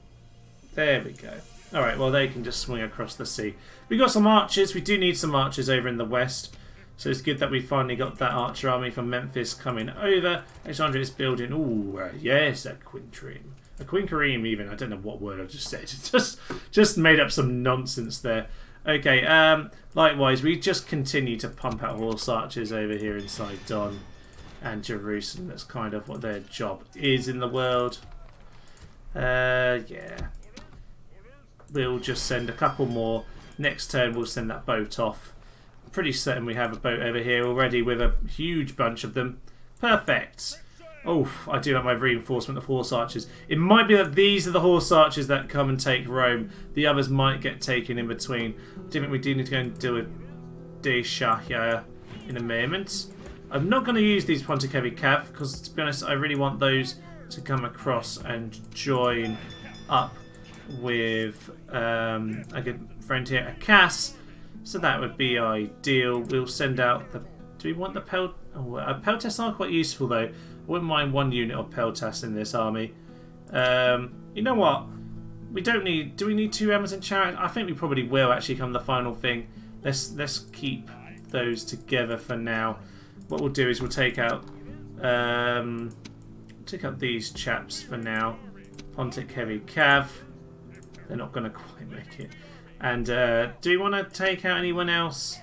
There we go. Alright, well they can just swing across the sea. We've got some archers. We do need some archers over in the west. So it's good that we finally got that archer army from Memphis coming over. Alexandria is building... Ooh, yes, a quinquereme. A quinquereme even. I don't know what word I just said. Just made up some nonsense there. Okay, likewise, we just continue to pump out horse archers over here inside Don and Jerusalem. That's kind of what their job is in the world. Yeah. We'll just send a couple more. Next turn, we'll send that boat off. I'm pretty certain we have a boat over here already with a huge bunch of them. Perfect. Oh, I do like my reinforcement of horse archers. It might be that these are the horse archers that come and take Rome. The others might get taken in between. I do think we do need to go and do a Deshahya in a moment. I'm not going to use these Pontic Cav because, to be honest, I really want those to come across and join up with a good friend here, a Cass. So that would be ideal. We'll send out the... Do we want the Pel... Oh, Peltas are quite useful though. I wouldn't mind one unit of Peltas in this army. You know what? We don't need... Do we need 2 Amazon chariots? I think we probably will actually come the final thing. Let's keep those together for now. What we'll do is we'll take out these chaps for now. Pontic Heavy Cav. They're not going to quite make it. And do we want to take out anyone else?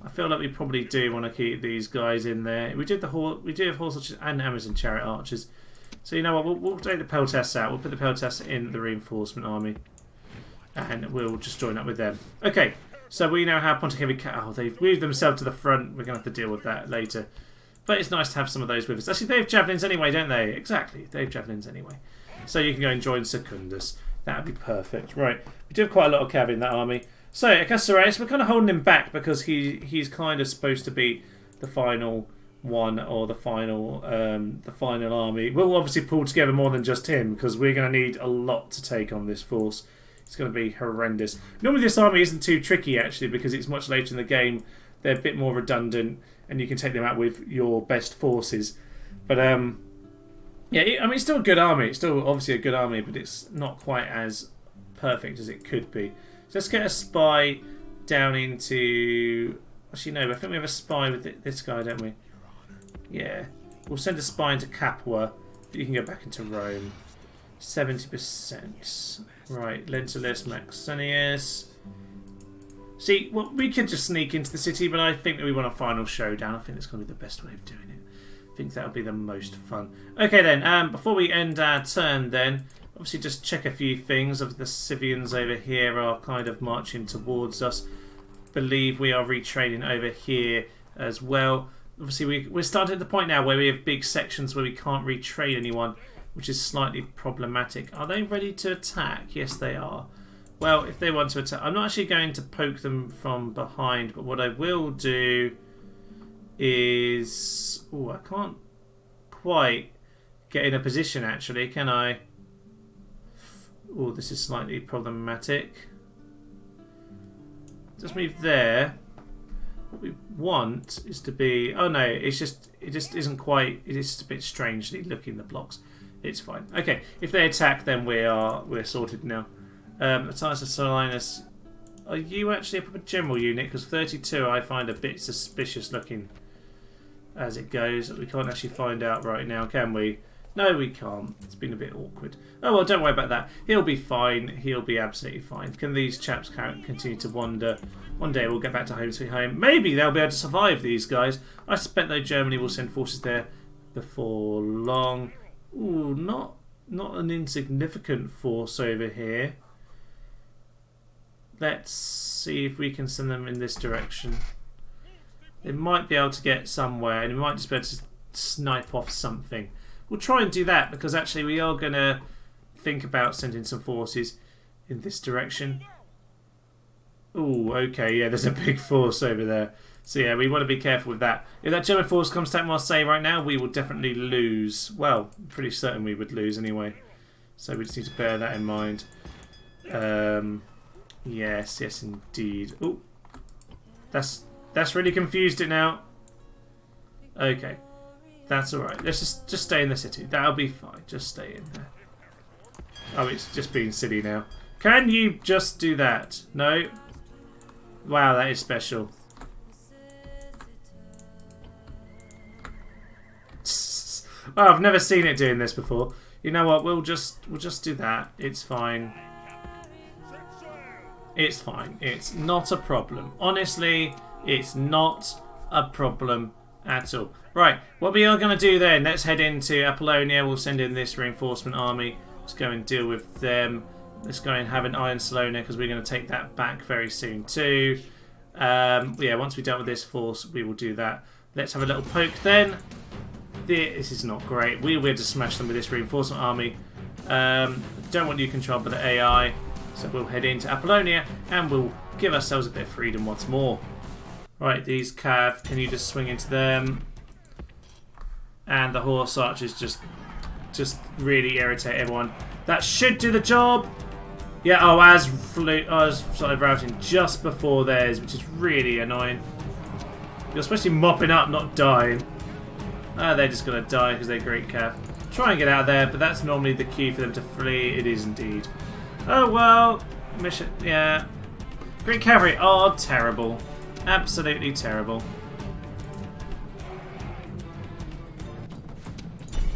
I feel like we probably do want to keep these guys in there. We do have horse archers and Amazon chariot archers. So you know what? We'll take the Peltas out. We'll put the Peltas in the reinforcement army, and we'll just join up with them. Okay. So we now have Pontic Heavy Cav. Oh, they've moved themselves to the front. We're going to have to deal with that later. But it's nice to have some of those with us. Actually, they have javelins anyway, don't they? Exactly. They have javelins anyway. So you can go and join Secundus. That would be perfect. Right. We do have quite a lot of cav in that army. So, Acacius, we're kind of holding him back because he's kind of supposed to be the final one or the final army. We'll obviously pull together more than just him because we're going to need a lot to take on this force. It's going to be horrendous. Normally this army isn't too tricky actually because it's much later in the game. They're a bit more redundant and you can take them out with your best forces. But yeah, I mean it's still a good army. It's still obviously a good army, but it's not quite as perfect as it could be. So let's get a spy down into... Actually no, I think we have a spy with this guy, don't we? Yeah. We'll send a spy into Capua. You can go back into Rome. 70%. Right, Lentulus, Maxenius. See, well, we could just sneak into the city, but I think that we want a final showdown. I think that's going to be the best way of doing it. I think that would be the most fun. Okay then, before we end our turn then, obviously just check a few things. Of the Scythians over here are kind of marching towards us. Believe we are retraining over here as well. Obviously we're starting at the point now where we have big sections where we can't retrain anyone, which is slightly problematic. Are they ready to attack? Yes, they are. Well, if they want to attack... I'm not actually going to poke them from behind, but what I will do is... Oh, I can't quite get in a position, actually, can I? Oh, this is slightly problematic. Just move there. What we want is to be... Oh, no, it just isn't quite... It is just a bit strangely looking, the blocks. It's fine. Okay, if they attack, then we're sorted now. Matthias of Solinus, are you actually a proper general unit? Because 32 I find a bit suspicious looking as it goes. We can't actually find out right now, can we? No, we can't. It's been a bit awkward. Oh, well, don't worry about that. He'll be fine. He'll be absolutely fine. Can these chaps continue to wander? One day we'll get back to home sweet home. Maybe they'll be able to survive, these guys. I suspect, though, Germany will send forces there before long. Ooh, not an insignificant force over here. Let's see if we can send them in this direction. They might be able to get somewhere, and we might just be able to snipe off something. We'll try and do that, because actually we are going to think about sending some forces in this direction. Oh, okay, yeah, there's a big force over there. So yeah, we want to be careful with that. If that German force comes to Marseille right now, we will definitely lose. Well, I'm pretty certain we would lose anyway. So we just need to bear that in mind. Yes, yes indeed. Oh, that's really confused it now. Okay, that's all right. Let's just stay in the city. That'll be fine. Just stay in there. Oh, it's just being silly now. Can you just do that? No. Wow, that is special. Oh, I've never seen it doing this before. You know what? We'll just do that. It's fine. It's fine. It's not a problem. Honestly, it's not a problem at all. Right, what we are going to do then, let's head into Apollonia. We'll send in this reinforcement army. Let's go and deal with them. Let's go and have an Iron Salona, because we're going to take that back very soon too. Yeah, once we've dealt with this force, we will do that. Let's have a little poke then. This is not great. We're to smash them with this reinforcement army. Don't want you controlled by the AI. So we'll head into Apollonia and we'll give ourselves a bit of freedom once more. Right, these cav, can you just swing into them? And the horse archers just really irritate everyone. That should do the job. Yeah, oh, I was started routing just before theirs, which is really annoying. You're supposed to be mopping up, not dying. They're just going to die because they're great cav. Try and get out of there, but that's normally the key for them to flee. It is indeed. Oh, well. Mission, yeah. Great cavalry are terrible. Absolutely terrible.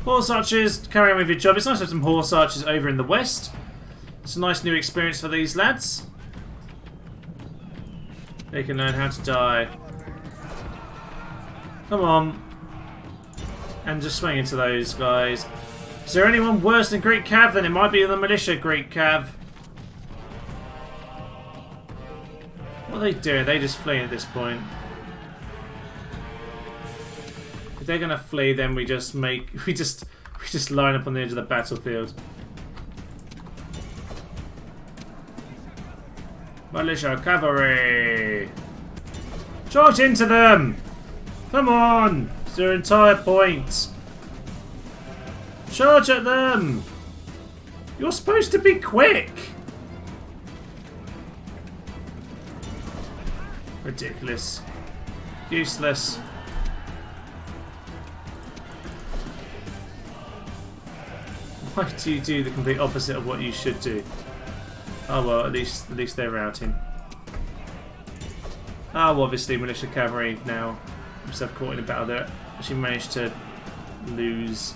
Horse archers, carry on with your job. It's nice to have some horse archers over in the west. It's a nice new experience for these lads. They can learn how to die. Come on. And just swing into those guys. Is there anyone worse than Great Cav? Then it might be the militia Great Cav. What are they doing? They just fleeing at this point. If they're gonna flee, then we just line up on the edge of the battlefield. Militia cavalry! Charge into them! Come on! It's their entire point. Charge at them! You're supposed to be quick! Ridiculous. Useless. Why do you do the complete opposite of what you should do? Oh well, at least they're routing. Oh, obviously militia cavalry now themselves caught in a battle there. Actually managed to lose.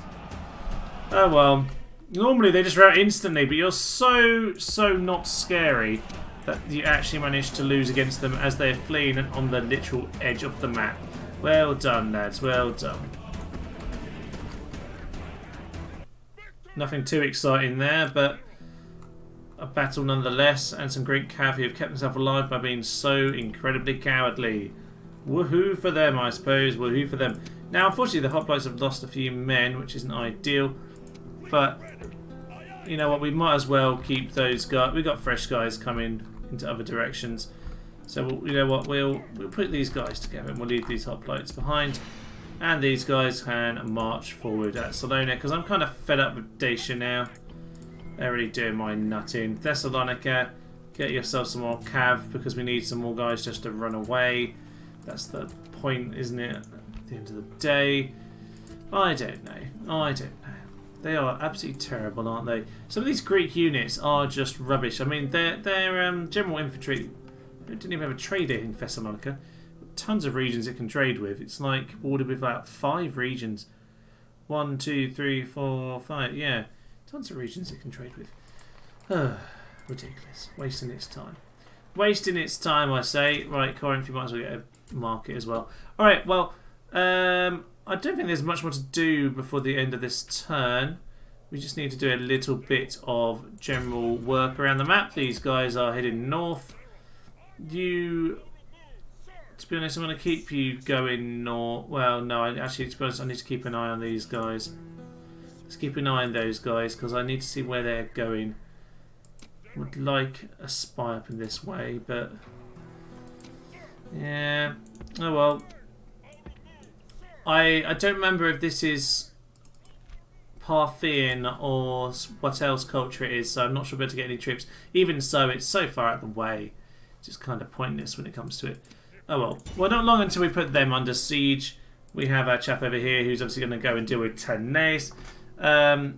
Oh well. Normally they just rout instantly, but you're so not scary that you actually managed to lose against them as they're fleeing on the literal edge of the map. Well done, lads. Well done. Nothing too exciting there, but a battle nonetheless, and some great cav who have kept themselves alive by being so incredibly cowardly. Woohoo for them, I suppose. Woohoo for them. Now, unfortunately, the Hoplites have lost a few men, which isn't ideal. But, you know what, we might as well keep those guys. We've got fresh guys coming into other directions. So, you know what, we'll put these guys together and we'll leave these Hoplites behind. And these guys can march forward at Salona, because I'm kind of fed up with Dacia now. They're really doing my nutting. Thessalonica, get yourself some more cav, because we need some more guys just to run away. That's the point, isn't it? At the end of the day. I don't know. I don't know. They are absolutely terrible, aren't they? Some of these Greek units are just rubbish. I mean, their general infantry, they didn't even have a trader in Thessalonica. Tons of regions it can trade with. It's like bordered with about 5 regions. 1, 2, 3, 4, 5. Yeah, tons of regions it can trade with. Ridiculous. Wasting its time. Wasting its time, I say. Right, Corinth, you might as well get a market as well. Alright, well, I don't think there's much more to do before the end of this turn. We just need to do a little bit of general work around the map. These guys are heading north. You To be honest, I'm going to keep you going north. Well, no, actually, to be honest, I need to keep an eye on these guys. Let's keep an eye on those guys because I need to see where they're going. Would like a spy up in this way, but yeah. Oh well. I don't remember if this is Parthian or what else culture it is, so I'm not sure where to get any troops. Even so, it's so far out of the way. It's just kind of pointless when it comes to it. Oh well. Well, not long until we put them under siege. We have our chap over here who's obviously going to go and deal with Tennes.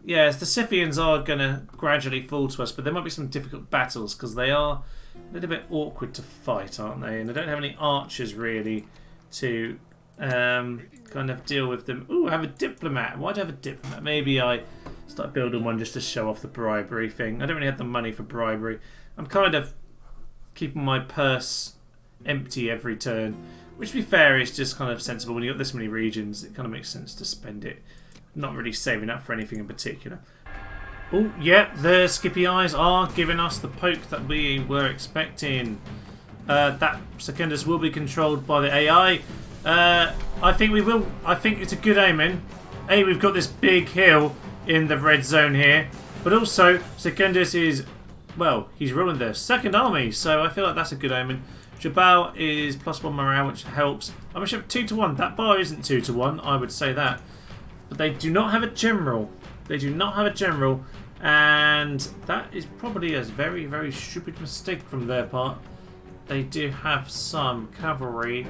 Yes, the Scythians are going to gradually fall to us, but there might be some difficult battles because they are a little bit awkward to fight, aren't they? And they don't have any archers really to kind of deal with them. Ooh, I have a diplomat. Why do I have a diplomat? Maybe I start building one just to show off the bribery thing. I don't really have the money for bribery. I'm kind of keeping my purse empty every turn, which to be fair is just kind of sensible. When you've got this many regions, it kind of makes sense to spend it. Not really saving up for anything in particular. Oh, yeah, the Skippy Eyes are giving us the poke that we were expecting. That Secundus will be controlled by the AI. I think we will. I think it's a good omen. We've got this big hill in the red zone here, but also Secundus is, well, he's ruined their second army, so I feel like that's a good omen. Jabal is +1 morale, which helps. I'm going to show 2-1. That bar isn't 2-1, I would say that. But they do not have a general. They do not have a general, and that is probably a very, very stupid mistake from their part. They do have some cavalry,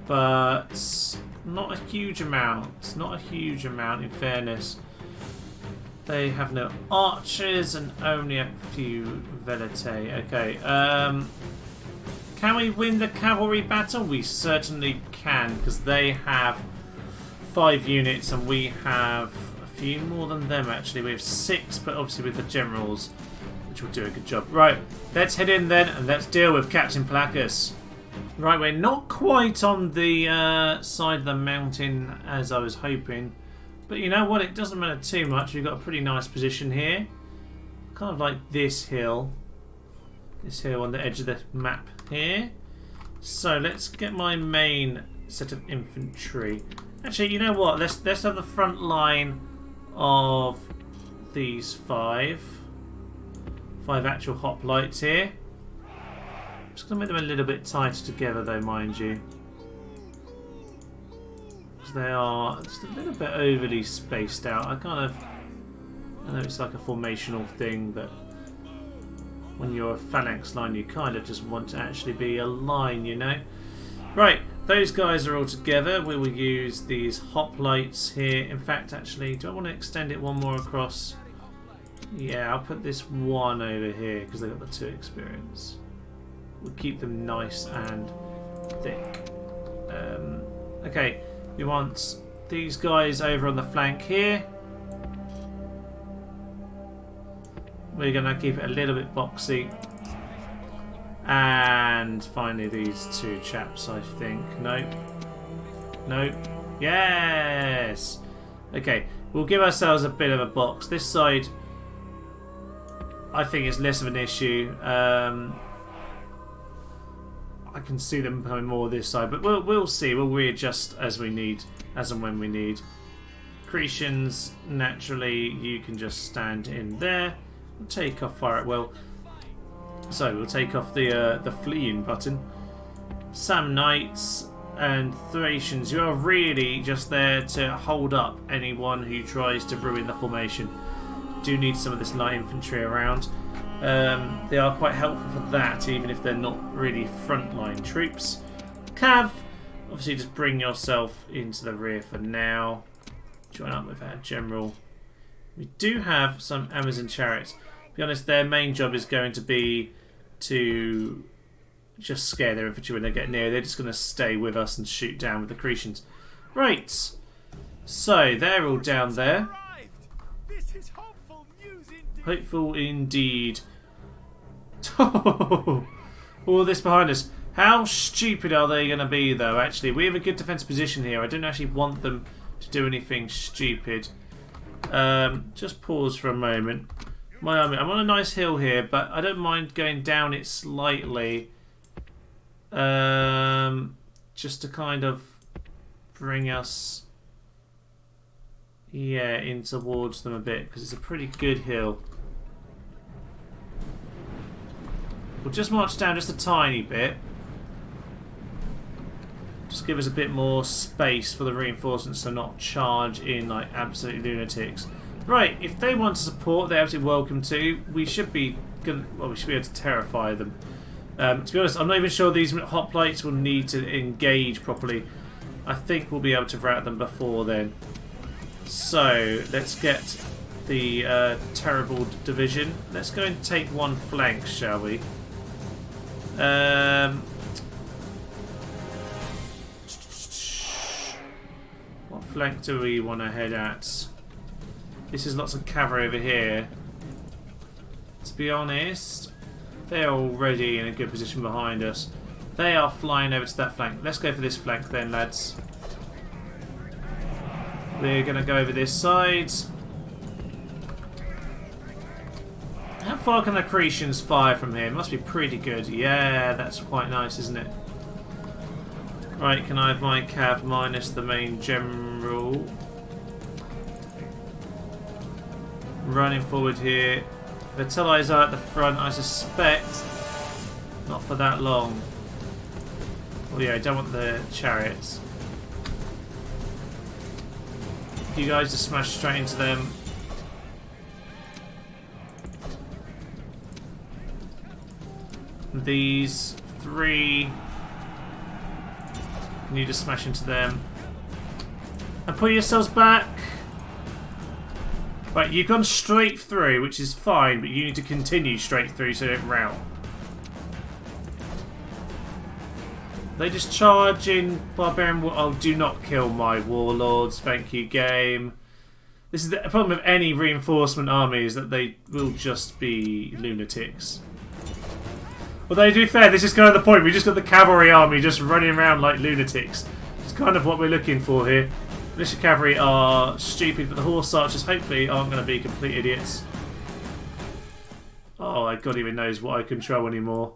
but not a huge amount. Not a huge amount, in fairness. They have no archers and only a few veletae. Okay, can we win the cavalry battle? We certainly can, because they have 5 units and we have a few more than them actually. We have 6, but obviously with the generals, which will do a good job. Right, let's head in then and let's deal with Captain Placus. Right, we're not quite on the side of the mountain as I was hoping, but you know what, it doesn't matter too much. We've got a pretty nice position here, kind of like this hill on the edge of the map here. So let's get my main set of infantry. Actually, you know what, let's have the front line of these 5 actual hoplites here. I'm just going to make them a little bit tighter together though, mind you, because they are just a little bit overly spaced out. I know it's like a formational thing, but when you're a phalanx line you kind of just want to actually be a line, you know. Right, those guys are all together. We will use these hoplites here. In fact, actually, do I want to extend it one more across? Yeah, I'll put this one over here because they've got the 2 experience. We'll keep them nice and thick. Okay, we want these guys over on the flank here. We're going to keep it a little bit boxy. And finally these 2 chaps, I think. Nope. Nope. Yes! Okay, we'll give ourselves a bit of a box. This side, I think, is less of an issue. I can see them becoming more this side, but we'll see. We'll readjust as we need, as and when we need. Cretians, naturally, you can just stand in there. We'll take off fire at will. So we'll take off the fleeing button. Samnites and Thracians, you are really just there to hold up anyone who tries to ruin the formation. Do need some of this light infantry around. They are quite helpful for that, even if they're not really frontline troops. Cav, obviously just bring yourself into the rear for now. Join up with our general. We do have some Amazon chariots. To be honest, their main job is going to be to just scare their infantry when they get near. They're just going to stay with us and shoot down with the Cretians. Right, so they're all down there. This is hopeful news indeed. Hopeful indeed. All this behind us. How stupid are they going to be, though? Actually, we have a good defense position here. I don't actually want them to do anything stupid. Just pause for a moment. My army, I'm on a nice hill here, but I don't mind going down it slightly. just to kind of bring us, yeah, in towards them a bit, because it's a pretty good hill. We'll just march down just a tiny bit. Just give us a bit more space for the reinforcements to not charge in like absolute lunatics. Right, if they want to support, they're absolutely welcome to. We should be able to terrify them. To be honest, I'm not even sure these hoplites will need to engage properly. I think we'll be able to rout them before then. So let's get the terrible division. Let's go and take one flank, shall we? What flank do we want to head at? This is lots of cavalry over here. To be honest, they're already in a good position behind us. They are flying over to that flank. Let's go for this flank then, lads. We're going to go over this side. How far can the Cretians fire from here? Must be pretty good. Yeah, that's quite nice, isn't it? Right, can I have my cav minus the main general? Running forward here. Vitelli's are at the front, I suspect. Not for that long. Oh yeah, I don't want the chariots. You guys just smash straight into them. These three, you just smash into them and put yourselves back. Right, you've gone straight through, which is fine, but you need to continue straight through so you don't rout. They just charge in barbarian. Oh, do not kill my warlords. Thank you, game. This is the problem with any reinforcement army, is that they will just be lunatics. Although, to be fair, this is kind of the point. We just got the cavalry army just running around like lunatics. It's kind of what we're looking for here. Militia cavalry are stupid, but the horse archers hopefully aren't going to be complete idiots. Oh, God even knows what I control anymore.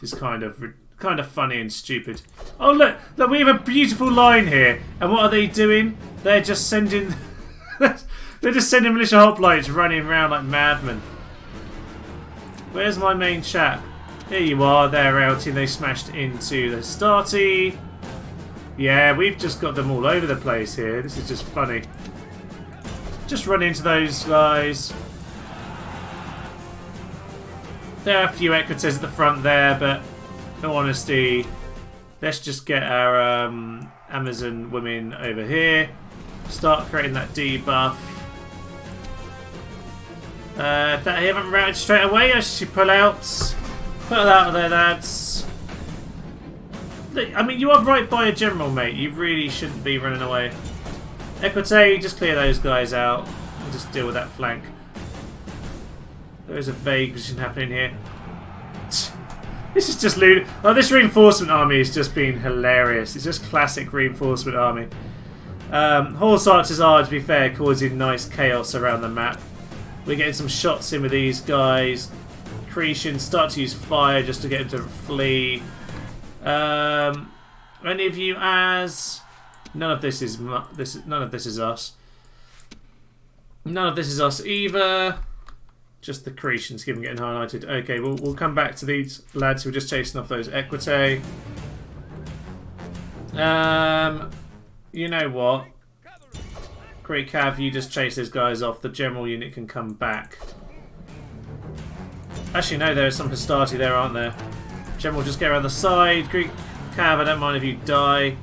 This is kind of funny and stupid. Oh, look, we have a beautiful line here. And what are they doing? They're just sending... they're just sending militia hoplites running around like madmen. Where's my main chap? Here you are, they're routing, they smashed into the Hastati. Yeah, we've just got them all over the place here. This is just funny. Just run into those guys. There are a few equites at the front there, but in all honesty, let's just get our Amazon women over here. Start creating that debuff. If they haven't routed straight away, I should pull out. Put it out of there, lads. I mean, you are right by a general, mate. You really shouldn't be running away. Equite, just clear those guys out. And just deal with that flank. There is a vague position happening here. This is just loot. Oh, this reinforcement army has just been hilarious. It's just classic reinforcement army. Horse archers are, to be fair, causing nice chaos around the map. We're getting some shots in with these guys. Cretians start to use fire just to get them to flee. Any of you as? None of this is none of this is us. None of this is us either. Just the Cretians getting highlighted. Okay, we'll come back to these lads who are just chasing off those equite. You know what? Great Cav, you just chase those guys off. The general unit can come back. Actually, no, there is some Hastati there, aren't there? General, just get around the side. Greek Cav, I don't mind if you die,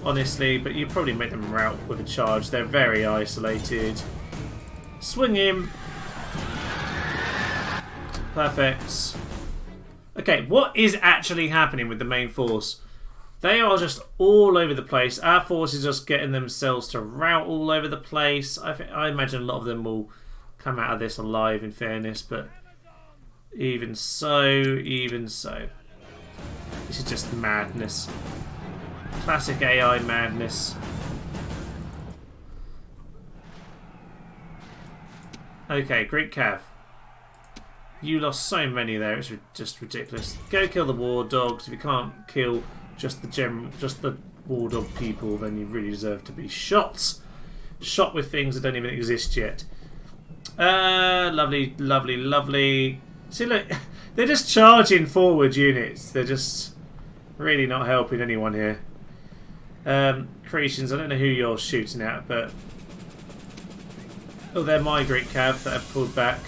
honestly, but you probably make them rout with a charge. They're very isolated. Swing him. Perfect. Okay, what is actually happening with the main force? They are just all over the place. Our force is just getting themselves to rout all over the place. I imagine a lot of them will come out of this alive, in fairness, but even so. This is just madness. Classic AI madness. Okay, Greek Cav. You lost so many there, it's just ridiculous. Go kill the war dogs. If you can't kill just the war dog people, then you really deserve to be shot. Shot with things that don't even exist yet. Lovely, lovely, lovely. See, look, they're just charging forward units. They're just really not helping anyone here. Creations, I don't know who you're shooting at, but... Oh, they're my Greek cav that have pulled back.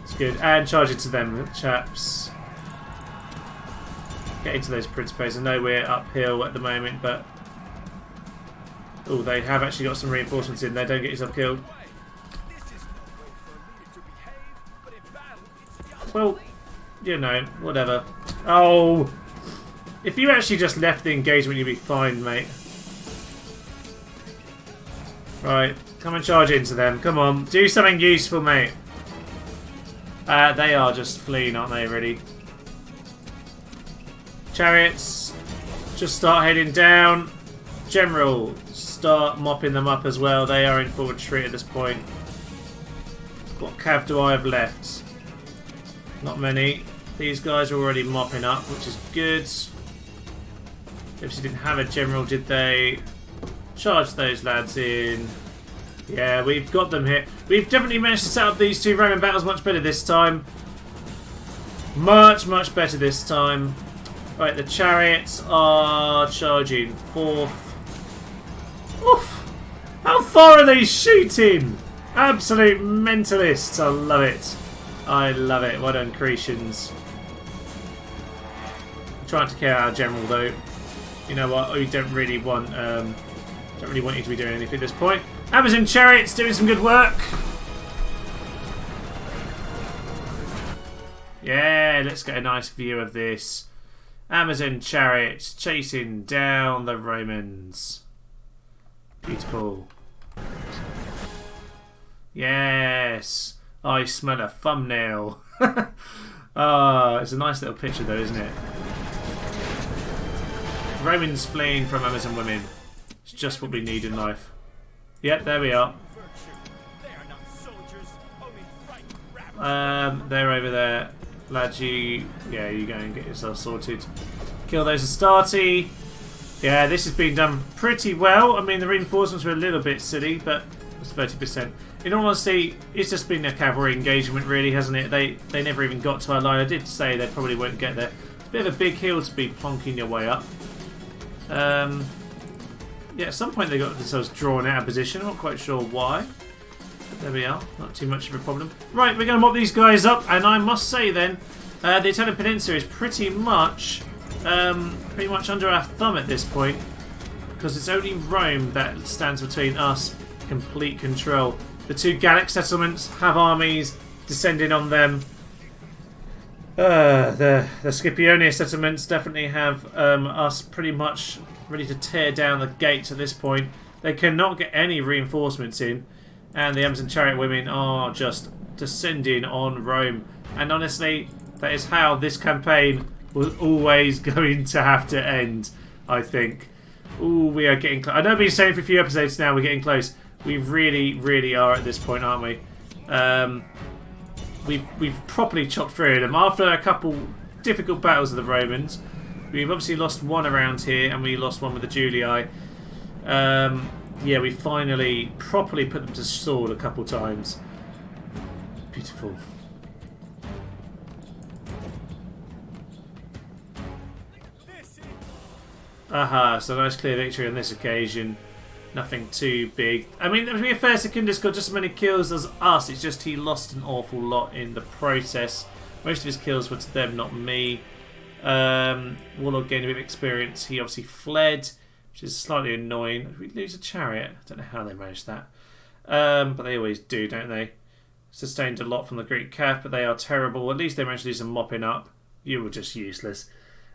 It's good. And charge into them, chaps. Get into those principes. I know we're uphill at the moment, but... Oh, they have actually got some reinforcements in there. Don't get yourself killed. Well, you know, whatever. Oh! If you actually just left the engagement, you'd be fine, mate. Right, come and charge into them. Come on, do something useful, mate. They are just fleeing, aren't they, really? Chariots, just start heading down. General, start mopping them up as well. They are in full retreat at this point. What cav do I have left? Not many. These guys are already mopping up, which is good. Obviously didn't have a general, did they? Charge those lads in. Yeah, we've got them here. We've definitely managed to set up these two Roman battles much better this time. Much, much better this time. Right, the chariots are charging forth. Oof! How far are they shooting? Absolute mentalists. I love it. I love it. Well done, Cretians. I'm trying to kill our general, though. You know what? We don't really want you to be doing anything at this point. Amazon chariots doing some good work. Yeah, let's get a nice view of this. Amazon chariots chasing down the Romans. Beautiful. Yes. I smell a thumbnail. It's a nice little picture though, isn't it? Romans fleeing from Amazon women. It's just what we need in life. Yep, there we are. They're over there. Lads, you go and get yourself sorted. Kill those Astarte. Yeah, this has been done pretty well. I mean, the reinforcements were a little bit silly, but it's 30%. In all honesty, it's just been a cavalry engagement, really, hasn't it? They never even got to our line. I did say they probably won't get there. It's a bit of a big hill to be plonking your way up. Yeah, at some point they got themselves drawn out of position. I'm not quite sure why. But there we are. Not too much of a problem. Right, we're going to mop these guys up, and I must say then, the Italian Peninsula is pretty much under our thumb at this point, because it's only Rome that stands between us and complete control. The two Gallic settlements have armies descending on them. The Scipione settlements definitely have us pretty much ready to tear down the gates at this point. They cannot get any reinforcements in, and the Amazon chariot women are just descending on Rome. And honestly, that is how this campaign was always going to have to end, I think. Ooh, we are getting close. I know I've been saying for a few episodes now we're getting close. We really, really are at this point, aren't we? We've properly chopped through them. After a couple difficult battles with the Romans, we've obviously lost one around here, and we lost one with the Julii. Yeah, we finally properly put them to sword a couple times. Beautiful. Aha, so nice clear victory on this occasion. Nothing too big. I mean, to be fair, Secundus got just as many kills as us. It's just he lost an awful lot in the process. Most of his kills were to them, not me. Warlord gained a bit of experience. He obviously fled, which is slightly annoying. Did we lose a chariot? I don't know how they managed that. But they always do, don't they? Sustained a lot from the Greek cav, but they are terrible. At least they managed to do some mopping up. You were just useless.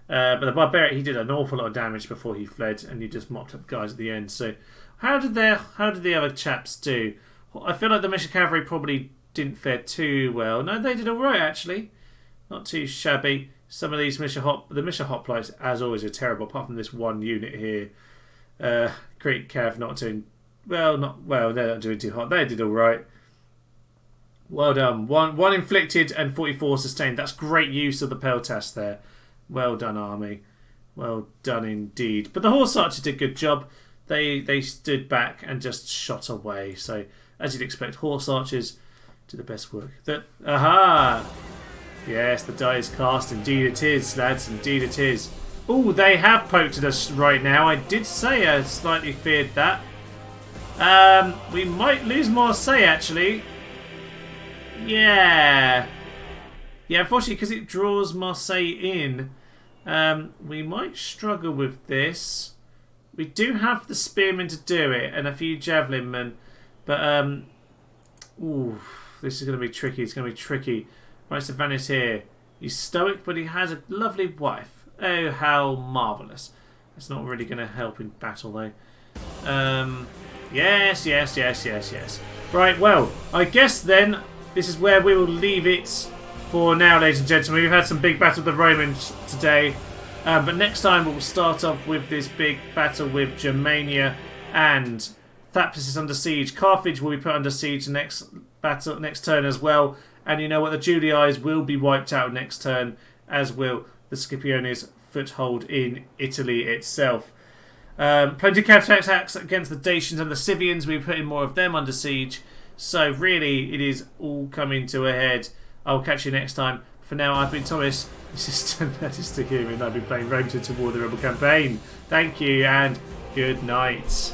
But the barbarian, he did an awful lot of damage before he fled, and he just mopped up guys at the end. So, how did the other chaps do? Well, I feel like the Militia Cavalry probably didn't fare too well. No, they did all right actually, not too shabby. Some of these Militia Hoplites, as always, are terrible. Apart from this one unit here, Greek Cav not doing well. They're not doing too hot. They did all right. Well done. One inflicted and 44 sustained. That's great use of the peltas there. Well done, army. Well done indeed. But the horse archers did a good job. They stood back and just shot away. So, as you'd expect, horse archers do the best work. Aha! Yes, the die is cast. Indeed it is, lads. Indeed it is. Oh, they have poked at us right now. I did say I slightly feared that. We might lose Marseille, actually. Yeah. Yeah, unfortunately, because it draws Marseille in, we might struggle with this. We do have the spearmen to do it and a few javelin men. But, ooh, this is going to be tricky. It's going to be tricky. Right, so Vanis here. He's stoic, but he has a lovely wife. Oh, how marvellous. That's not really going to help in battle, though. Yes. Right, well, I guess then this is where we will leave it for now, ladies and gentlemen. We've had some big battle with the Romans today. But next time we'll start off with this big battle with Germania and Thapsus is under siege. Carthage will be put under siege next turn as well. And you know what? The Julii will be wiped out next turn, as will the Scipiones' foothold in Italy itself. Plenty of counterattacks against the Dacians and the Scythians. We're putting more of them under siege. So really, it is all coming to a head. I'll catch you next time. For now, I've been Thomas. This is to hear me, and I've been playing Rome Total War: The Rebel Campaign. Thank you, and good night.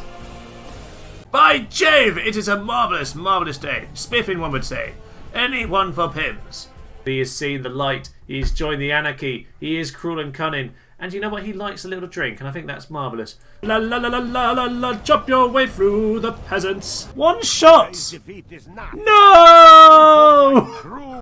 By Jove, it is a marvellous, marvellous day. Spiffing, one would say. Anyone for Pims. He has seen the light. He has joined the anarchy. He is cruel and cunning. And you know what? He likes a little drink, and I think that's marvellous. La la la la la la la, chop your way through the peasants. One shot! No!